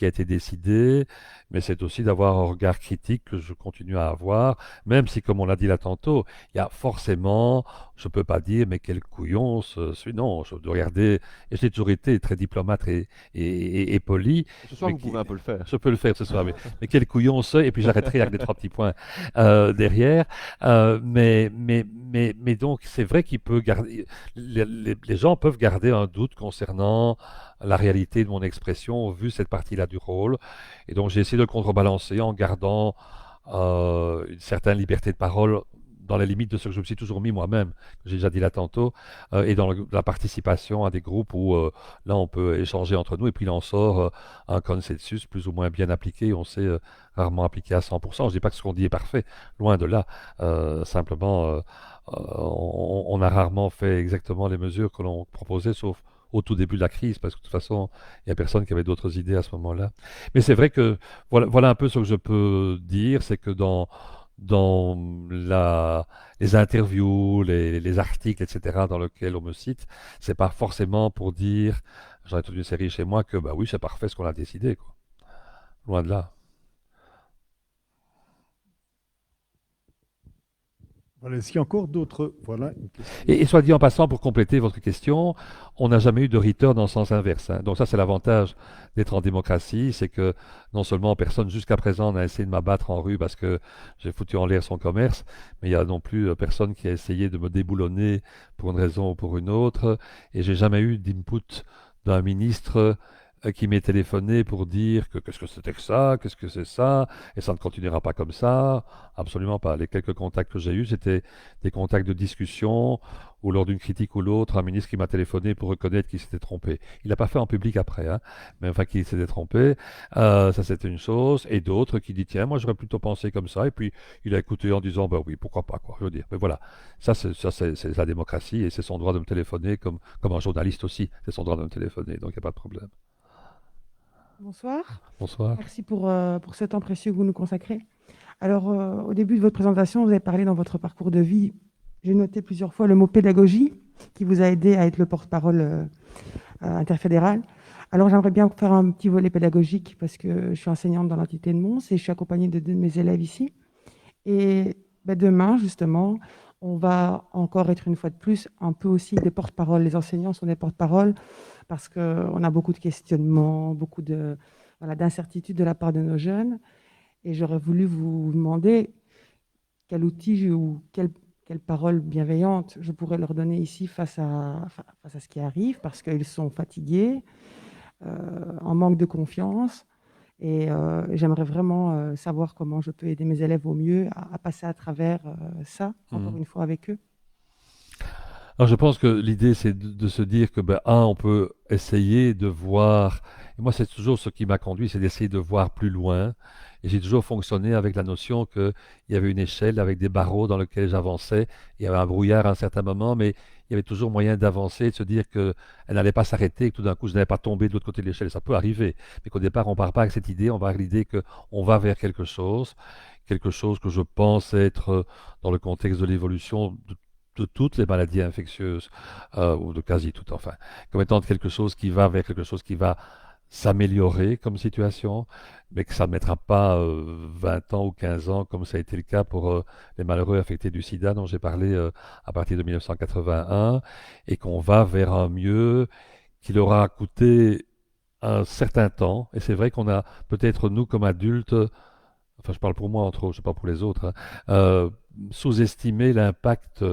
a été décidé, mais c'est aussi d'avoir un regard critique que je continue à avoir, même si, comme on l'a dit là tantôt, il y a forcément, je ne peux pas dire, mais quel couillon, non, je dois regarder, et j'ai toujours été très diplomate et poli. Ce soir, Mais vous pouvez un peu le faire. Je peux le faire ce soir, mais quel couillon ce, et puis j'arrêterai avec des 3 petits points derrière. Mais donc, c'est vrai qu'il peut garder, les gens peuvent garder un doute concernant la réalité de mon expression, vu cette partie-là du rôle. Et donc, j'ai essayé de le contrebalancer en gardant une certaine liberté de parole dans les limites de ce que je me suis toujours mis moi-même, que j'ai déjà dit là tantôt, et dans la participation à des groupes où là on peut échanger entre nous, et puis il en sort un consensus plus ou moins bien appliqué, on sait rarement appliqué à 100%. Je ne dis pas que ce qu'on dit est parfait, loin de là. Simplement, on a rarement fait exactement les mesures que l'on proposait, sauf au tout début de la crise, parce que de toute façon, il n'y a personne qui avait d'autres idées à ce moment-là. Mais c'est vrai que, voilà un peu ce que je peux dire, c'est que dans les interviews, les articles, etc., dans lesquels on me cite, c'est pas forcément pour dire, j'en ai toute une série chez moi, que bah oui, c'est parfait ce qu'on a décidé, quoi. Loin de là. Voilà, est-ce qu'il y a encore d'autres? Voilà, une question. Et soit dit en passant, pour compléter votre question, on n'a jamais eu de riteur dans le sens inverse, hein. Donc ça, c'est l'avantage d'être en démocratie, c'est que non seulement personne jusqu'à présent n'a essayé de m'abattre en rue parce que j'ai foutu en l'air son commerce, mais il y a non plus personne qui a essayé de me déboulonner pour une raison ou pour une autre, et j'ai jamais eu d'input d'un ministre qui m'est téléphoné pour dire que qu'est-ce que c'était que ça, qu'est-ce que c'est ça, et ça ne continuera pas comme ça. Absolument pas. Les quelques contacts que j'ai eus, c'était des contacts de discussion, ou lors d'une critique ou l'autre, un ministre qui m'a téléphoné pour reconnaître qu'il s'était trompé. Il n'a pas fait en public après, hein, mais enfin qu'il s'était trompé. Ça, c'était une chose. Et d'autres qui disent, tiens, moi j'aurais plutôt pensé comme ça. Et puis il a écouté en disant, ben oui, pourquoi pas, quoi, je veux dire. Mais voilà, c'est la démocratie et c'est son droit de me téléphoner, comme un journaliste aussi, c'est son droit de me téléphoner, donc il n'y a pas de problème. Bonsoir, Bonsoir. merci pour ce temps précieux que vous nous consacrez. Alors, au début de votre présentation, vous avez parlé dans votre parcours de vie, j'ai noté plusieurs fois le mot pédagogie qui vous a aidé à être le porte-parole interfédéral. Alors, j'aimerais bien faire un petit volet pédagogique parce que je suis enseignante dans l'entité de Mons et je suis accompagnée de deux de mes élèves ici. Et demain, justement, on va encore être une fois de plus un peu aussi des porte-parole. Les enseignants sont des porte-parole parce qu'on a beaucoup de questionnements, beaucoup d'incertitudes de la part de nos jeunes. Et j'aurais voulu vous demander quel outil ou quelle parole bienveillante je pourrais leur donner ici face à ce qui arrive, parce qu'ils sont fatigués, en manque de confiance. Et j'aimerais vraiment savoir comment je peux aider mes élèves au mieux à passer à travers ça, encore une fois avec eux. Alors je pense que l'idée c'est de se dire que on peut essayer de voir, et moi c'est toujours ce qui m'a conduit, c'est d'essayer de voir plus loin, et j'ai toujours fonctionné avec la notion qu'il y avait une échelle avec des barreaux dans lesquels j'avançais, il y avait un brouillard à un certain moment, mais il y avait toujours moyen d'avancer, de se dire qu'elle n'allait pas s'arrêter, que tout d'un coup je n'allais pas tomber de l'autre côté de l'échelle, ça peut arriver, mais qu'au départ on part pas avec cette idée, on va avec l'idée qu'on va vers quelque chose que je pense être dans le contexte de l'évolution de toutes les maladies infectieuses, ou de quasi toutes, enfin, comme étant quelque chose qui va vers quelque chose qui va s'améliorer comme situation, mais que ça ne mettra pas 20 ans ou 15 ans, comme ça a été le cas pour les malheureux affectés du sida dont j'ai parlé à partir de 1981, et qu'on va vers un mieux qui aura coûté un certain temps. Et c'est vrai qu'on a peut-être, nous, comme adultes, enfin je parle pour moi entre autres, je ne sais pas pour les autres, hein, sous-estimer l'impact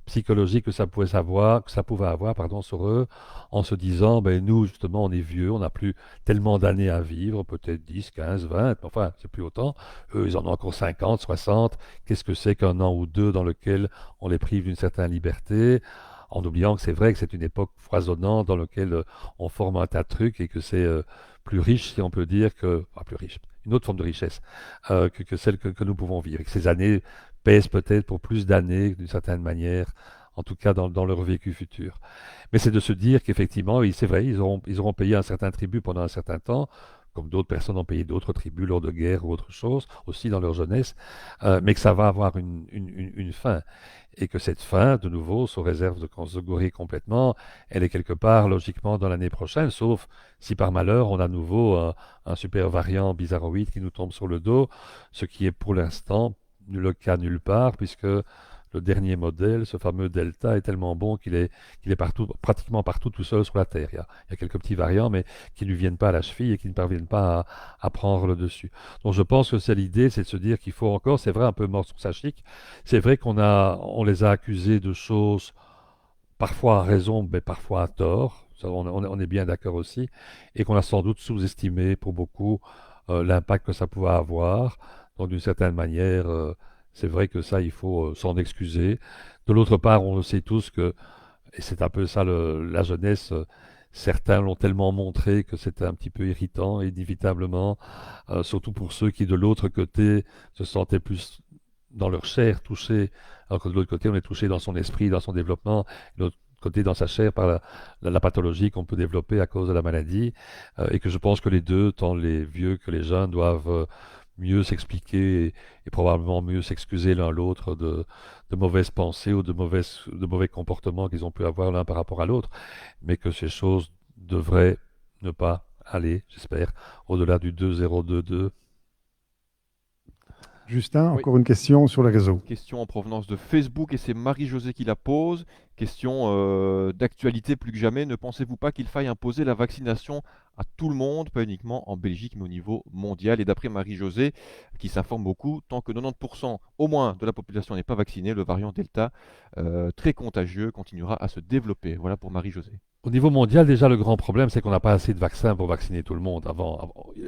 psychologique que ça pouvait avoir, pardon, sur eux, en se disant, nous justement on est vieux, on n'a plus tellement d'années à vivre, peut-être 10, 15, 20, enfin c'est plus autant, eux ils en ont encore 50, 60, qu'est-ce que c'est qu'un an ou deux dans lequel on les prive d'une certaine liberté, en oubliant que c'est vrai que c'est une époque foisonnante dans laquelle on forme un tas de trucs et que c'est plus riche, si on peut dire, plus riche, une autre forme de richesse que celle que nous pouvons vivre. Et que ces années pèsent peut-être pour plus d'années, d'une certaine manière, en tout cas dans leur vécu futur. Mais c'est de se dire qu'effectivement, oui, c'est vrai, ils auront payé un certain tribut pendant un certain temps, comme d'autres personnes ont payé d'autres tributs lors de guerres ou autre chose, aussi dans leur jeunesse, mais que ça va avoir une fin. Et que cette fin, de nouveau, sous réserve de qu'on se gourer complètement, elle est quelque part logiquement dans l'année prochaine, sauf si par malheur on a à nouveau un super variant bizarroïde qui nous tombe sur le dos, ce qui est pour l'instant le cas nulle part, puisque le dernier modèle, ce fameux Delta, est tellement bon qu'il est partout, pratiquement partout tout seul sur la Terre. Il y a quelques petits variants, mais qui ne lui viennent pas à la cheville et qui ne parviennent pas à prendre le dessus. Donc je pense que c'est l'idée, c'est de se dire qu'il faut encore, c'est vrai, un peu mort sur sa chic. C'est vrai on les a accusés de choses, parfois à raison, mais parfois à tort. Ça, on est bien d'accord aussi. Et qu'on a sans doute sous-estimé pour beaucoup l'impact que ça pouvait avoir. Donc d'une certaine manière, c'est vrai que ça, il faut s'en excuser. De l'autre part, on le sait tous que, et c'est un peu ça la jeunesse, certains l'ont tellement montré que c'était un petit peu irritant, inévitablement, surtout pour ceux qui, de l'autre côté, se sentaient plus dans leur chair touchés, alors que de l'autre côté, on est touché dans son esprit, dans son développement, de l'autre côté dans sa chair par la pathologie qu'on peut développer à cause de la maladie, et que je pense que les deux, tant les vieux que les jeunes, doivent mieux s'expliquer et probablement mieux s'excuser l'un l'autre de mauvaises pensées ou de mauvais comportements qu'ils ont pu avoir l'un par rapport à l'autre, mais que ces choses devraient ne pas aller, j'espère, au-delà du 2022. Justin, Oui. encore une question sur les réseaux. Question en provenance de Facebook et c'est Marie-Josée qui la pose. Question d'actualité plus que jamais. Ne pensez-vous pas qu'il faille imposer la vaccination à tout le monde, pas uniquement en Belgique, mais au niveau mondial? Et d'après Marie-Josée, qui s'informe beaucoup, tant que 90% au moins de la population n'est pas vaccinée, le variant Delta, très contagieux, continuera à se développer. Voilà pour Marie-Josée. Au niveau mondial, déjà, le grand problème, c'est qu'on n'a pas assez de vaccins pour vacciner tout le monde.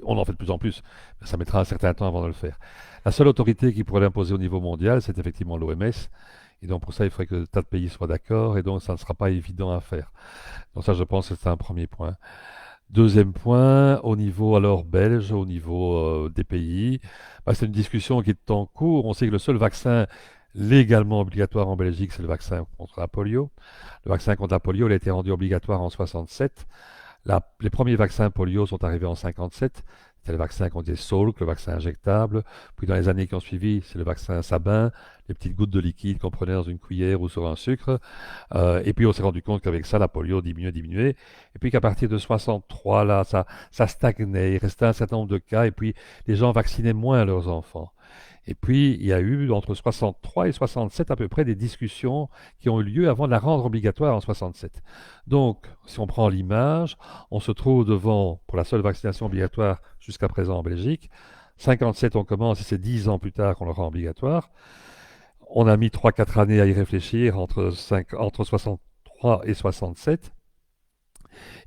On en fait de plus en plus, mais ça mettra un certain temps avant de le faire. La seule autorité qui pourrait l'imposer au niveau mondial, c'est effectivement l'OMS. Et donc, pour ça, il faudrait que tas de pays soient d'accord, et donc ça ne sera pas évident à faire. Donc ça, je pense que c'est un premier point. Deuxième point, au niveau alors belge, au niveau des pays, c'est une discussion qui est en cours. On sait que le seul vaccin légalement obligatoire en Belgique, c'est le vaccin contre la polio. Le vaccin contre la polio, il a été rendu obligatoire en 67. Les premiers vaccins polio sont arrivés en 57. C'était le vaccin contre les Salk, le vaccin injectable. Puis dans les années qui ont suivi, c'est le vaccin Sabin, les petites gouttes de liquide qu'on prenait dans une cuillère ou sur un sucre. Et puis on s'est rendu compte qu'avec ça, la polio diminuait. Et puis qu'à partir de 63, là, ça stagnait. Il restait un certain nombre de cas. Et puis les gens vaccinaient moins leurs enfants. Et puis, il y a eu entre 63 et 67 à peu près des discussions qui ont eu lieu avant de la rendre obligatoire en 67. Donc, si on prend l'image, on se trouve devant, pour la seule vaccination obligatoire jusqu'à présent en Belgique, 57 on commence et c'est 10 ans plus tard qu'on le rend obligatoire. On a mis 3-4 années à y réfléchir entre 63 et 67.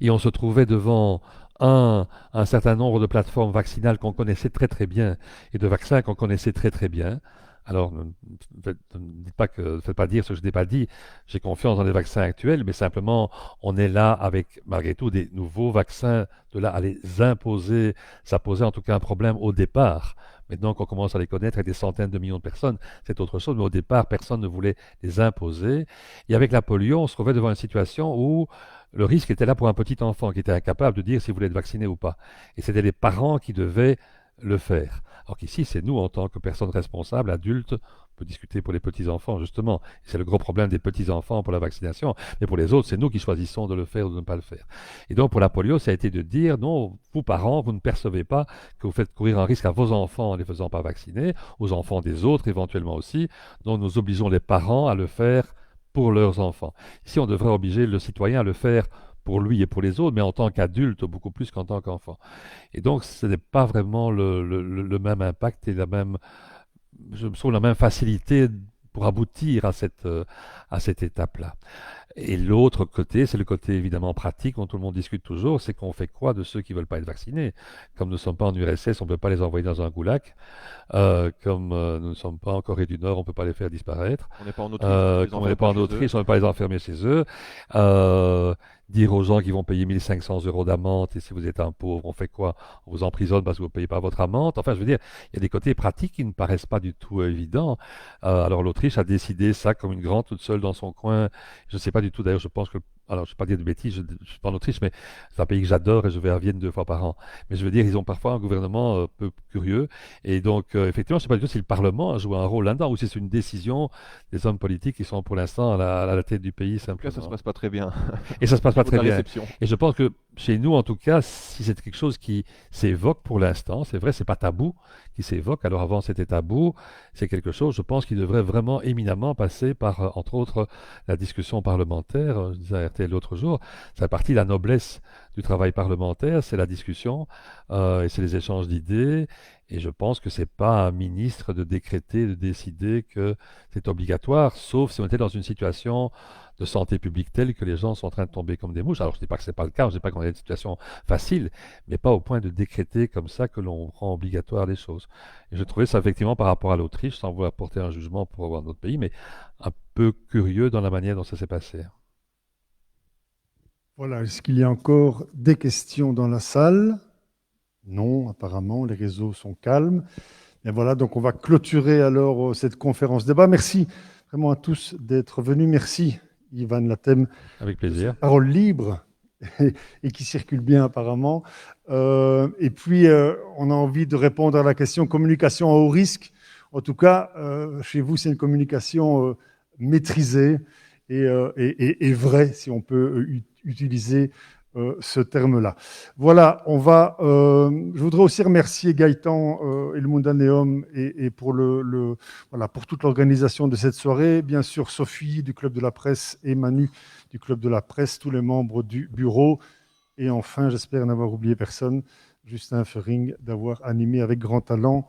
Et on se trouvait devant un certain nombre de plateformes vaccinales qu'on connaissait très très bien et de vaccins qu'on connaissait très très bien. Alors, ne faites pas dire ce que je n'ai pas dit. J'ai confiance dans les vaccins actuels, mais simplement, on est là avec, malgré tout, des nouveaux vaccins. De là à les imposer, ça posait en tout cas un problème au départ. Maintenant qu'on commence à les connaître avec des centaines de millions de personnes, c'est autre chose. Mais au départ, personne ne voulait les imposer. Et avec la polio, on se trouvait devant une situation où le risque était là pour un petit enfant qui était incapable de dire s'il voulait être vacciné ou pas. Et c'était les parents qui devaient le faire. Alors qu'ici, c'est nous, en tant que personnes responsables, adultes, on peut discuter pour les petits-enfants, justement. C'est le gros problème des petits-enfants pour la vaccination. Mais pour les autres, c'est nous qui choisissons de le faire ou de ne pas le faire. Et donc, pour la polio, ça a été de dire, non, vous, parents, vous ne percevez pas que vous faites courir un risque à vos enfants en ne les faisant pas vacciner, aux enfants des autres éventuellement aussi. Donc, nous obligeons les parents à le faire pour leurs enfants. Ici, on devrait obliger le citoyen à le faire pour lui et pour les autres, mais en tant qu'adulte, beaucoup plus qu'en tant qu'enfant. Et donc, ce n'est pas vraiment le même impact et je me trouve la même facilité pour aboutir à cette étape-là. Et l'autre côté, c'est le côté évidemment pratique dont tout le monde discute toujours, c'est qu'on fait quoi de ceux qui ne veulent pas être vaccinés? Comme nous ne sommes pas en URSS, on ne peut pas les envoyer dans un goulag. Comme nous ne sommes pas en Corée du Nord, on ne peut pas les faire disparaître. On n'est pas en Autriche. Comme on n'est pas en Autriche, on ne peut pas les enfermer chez eux. Dire aux gens qu'ils vont payer 1500 € d'amende et si vous êtes un pauvre, on fait quoi? On vous emprisonne parce que vous ne payez pas votre amende. Enfin, je veux dire, il y a des côtés pratiques qui ne paraissent pas du tout évidents. Alors l'Autriche a décidé ça comme une grande toute seule dans son coin. Je ne sais pas du tout, d'ailleurs, je pense que alors, je ne vais pas dire de bêtises, je ne suis pas en Autriche, mais c'est un pays que j'adore et je vais à Vienne 2 fois par an. Mais je veux dire, ils ont parfois un gouvernement peu curieux. Et donc, effectivement, je ne sais pas du tout si le Parlement a joué un rôle là-dedans ou si c'est une décision des hommes politiques qui sont pour l'instant à la tête du pays. En tout cas, ça ne se passe pas très bien. Et ça ne se passe pas très bien. Réception. Et je pense que chez nous, en tout cas, si c'est quelque chose qui s'évoque pour l'instant, c'est vrai, c'est pas tabou qui s'évoque. Alors avant, c'était tabou. C'est quelque chose, je pense, qui devrait vraiment éminemment passer par, entre autres, la discussion parlementaire. Je disais à RTL l'autre jour, ça fait partie de la noblesse du travail parlementaire, c'est la discussion et c'est les échanges d'idées. Et je pense que c'est pas un ministre de décréter, de décider que c'est obligatoire, sauf si on était dans une situation de santé publique telle que les gens sont en train de tomber comme des mouches. Alors je ne dis pas que ce n'est pas le cas, je ne dis pas qu'on est dans une situation facile, mais pas au point de décréter comme ça que l'on rend obligatoire les choses. Et je trouvais ça effectivement par rapport à l'Autriche, sans vouloir porter un jugement pour avoir notre pays, mais un peu curieux dans la manière dont ça s'est passé. Voilà, est-ce qu'il y a encore des questions dans la salle? Non, apparemment, les réseaux sont calmes. Et voilà, donc on va clôturer alors cette conférence débat. Merci vraiment à tous d'être venus. Merci Ivan Latem. Avec plaisir. Parole libre et qui circule bien apparemment. Et puis, on a envie de répondre à la question communication à haut risque. En tout cas, chez vous, c'est une communication maîtrisée et vraie, si on peut utiliser ce terme-là. Voilà, je voudrais aussi remercier Gaëtan et le Mundaneum et pour, voilà, pour toute l'organisation de cette soirée. Bien sûr, Sophie du Club de la Presse et Manu du Club de la Presse, tous les membres du bureau. Et enfin, j'espère n'avoir oublié personne, Justin Fering, d'avoir animé avec grand talent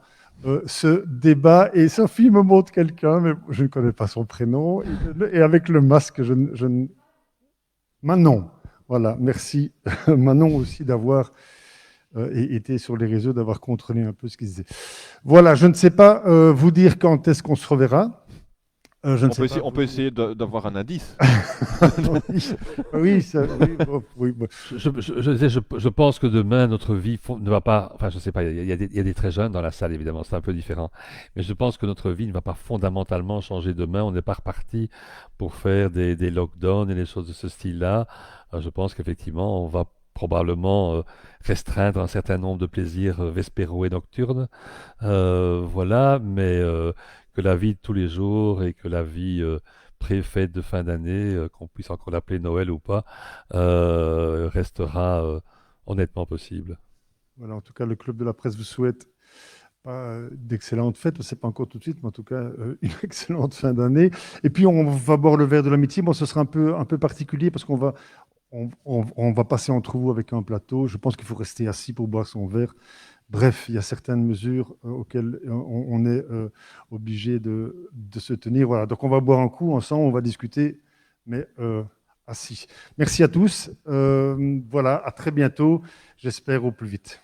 ce débat. Et Sophie me montre quelqu'un, mais je ne connais pas son prénom. Et avec le masque, Manon. Voilà, merci Manon aussi d'avoir été sur les réseaux, d'avoir contrôlé un peu ce qu'ils disaient. Voilà, je ne sais pas vous dire quand est-ce qu'on se reverra. On peut essayer d'avoir un indice. Oui, oui. Je pense que demain, notre vie ne va pas. Enfin, je ne sais pas, il y a des très jeunes dans la salle, évidemment, c'est un peu différent. Mais je pense que notre vie ne va pas fondamentalement changer demain. On n'est pas reparti pour faire des lockdowns et des choses de ce style-là. Je pense qu'effectivement, on va probablement restreindre un certain nombre de plaisirs vespéraux et nocturnes. Voilà, mais que la vie de tous les jours et que la vie pré-fête de fin d'année, qu'on puisse encore l'appeler Noël ou pas, restera honnêtement possible. Voilà, en tout cas, le Club de la Presse vous souhaite pas d'excellentes fêtes, c'est pas encore tout de suite, mais en tout cas, une excellente fin d'année. Et puis, on va boire le verre de l'amitié. Bon, ce sera un peu particulier parce qu'on va passer entre vous avec un plateau. Je pense qu'il faut rester assis pour boire son verre. Bref, il y a certaines mesures auxquelles on est obligé de se tenir. Voilà, donc on va boire un coup ensemble, on va discuter, mais assis. Merci à tous. Voilà, à très bientôt, j'espère au plus vite.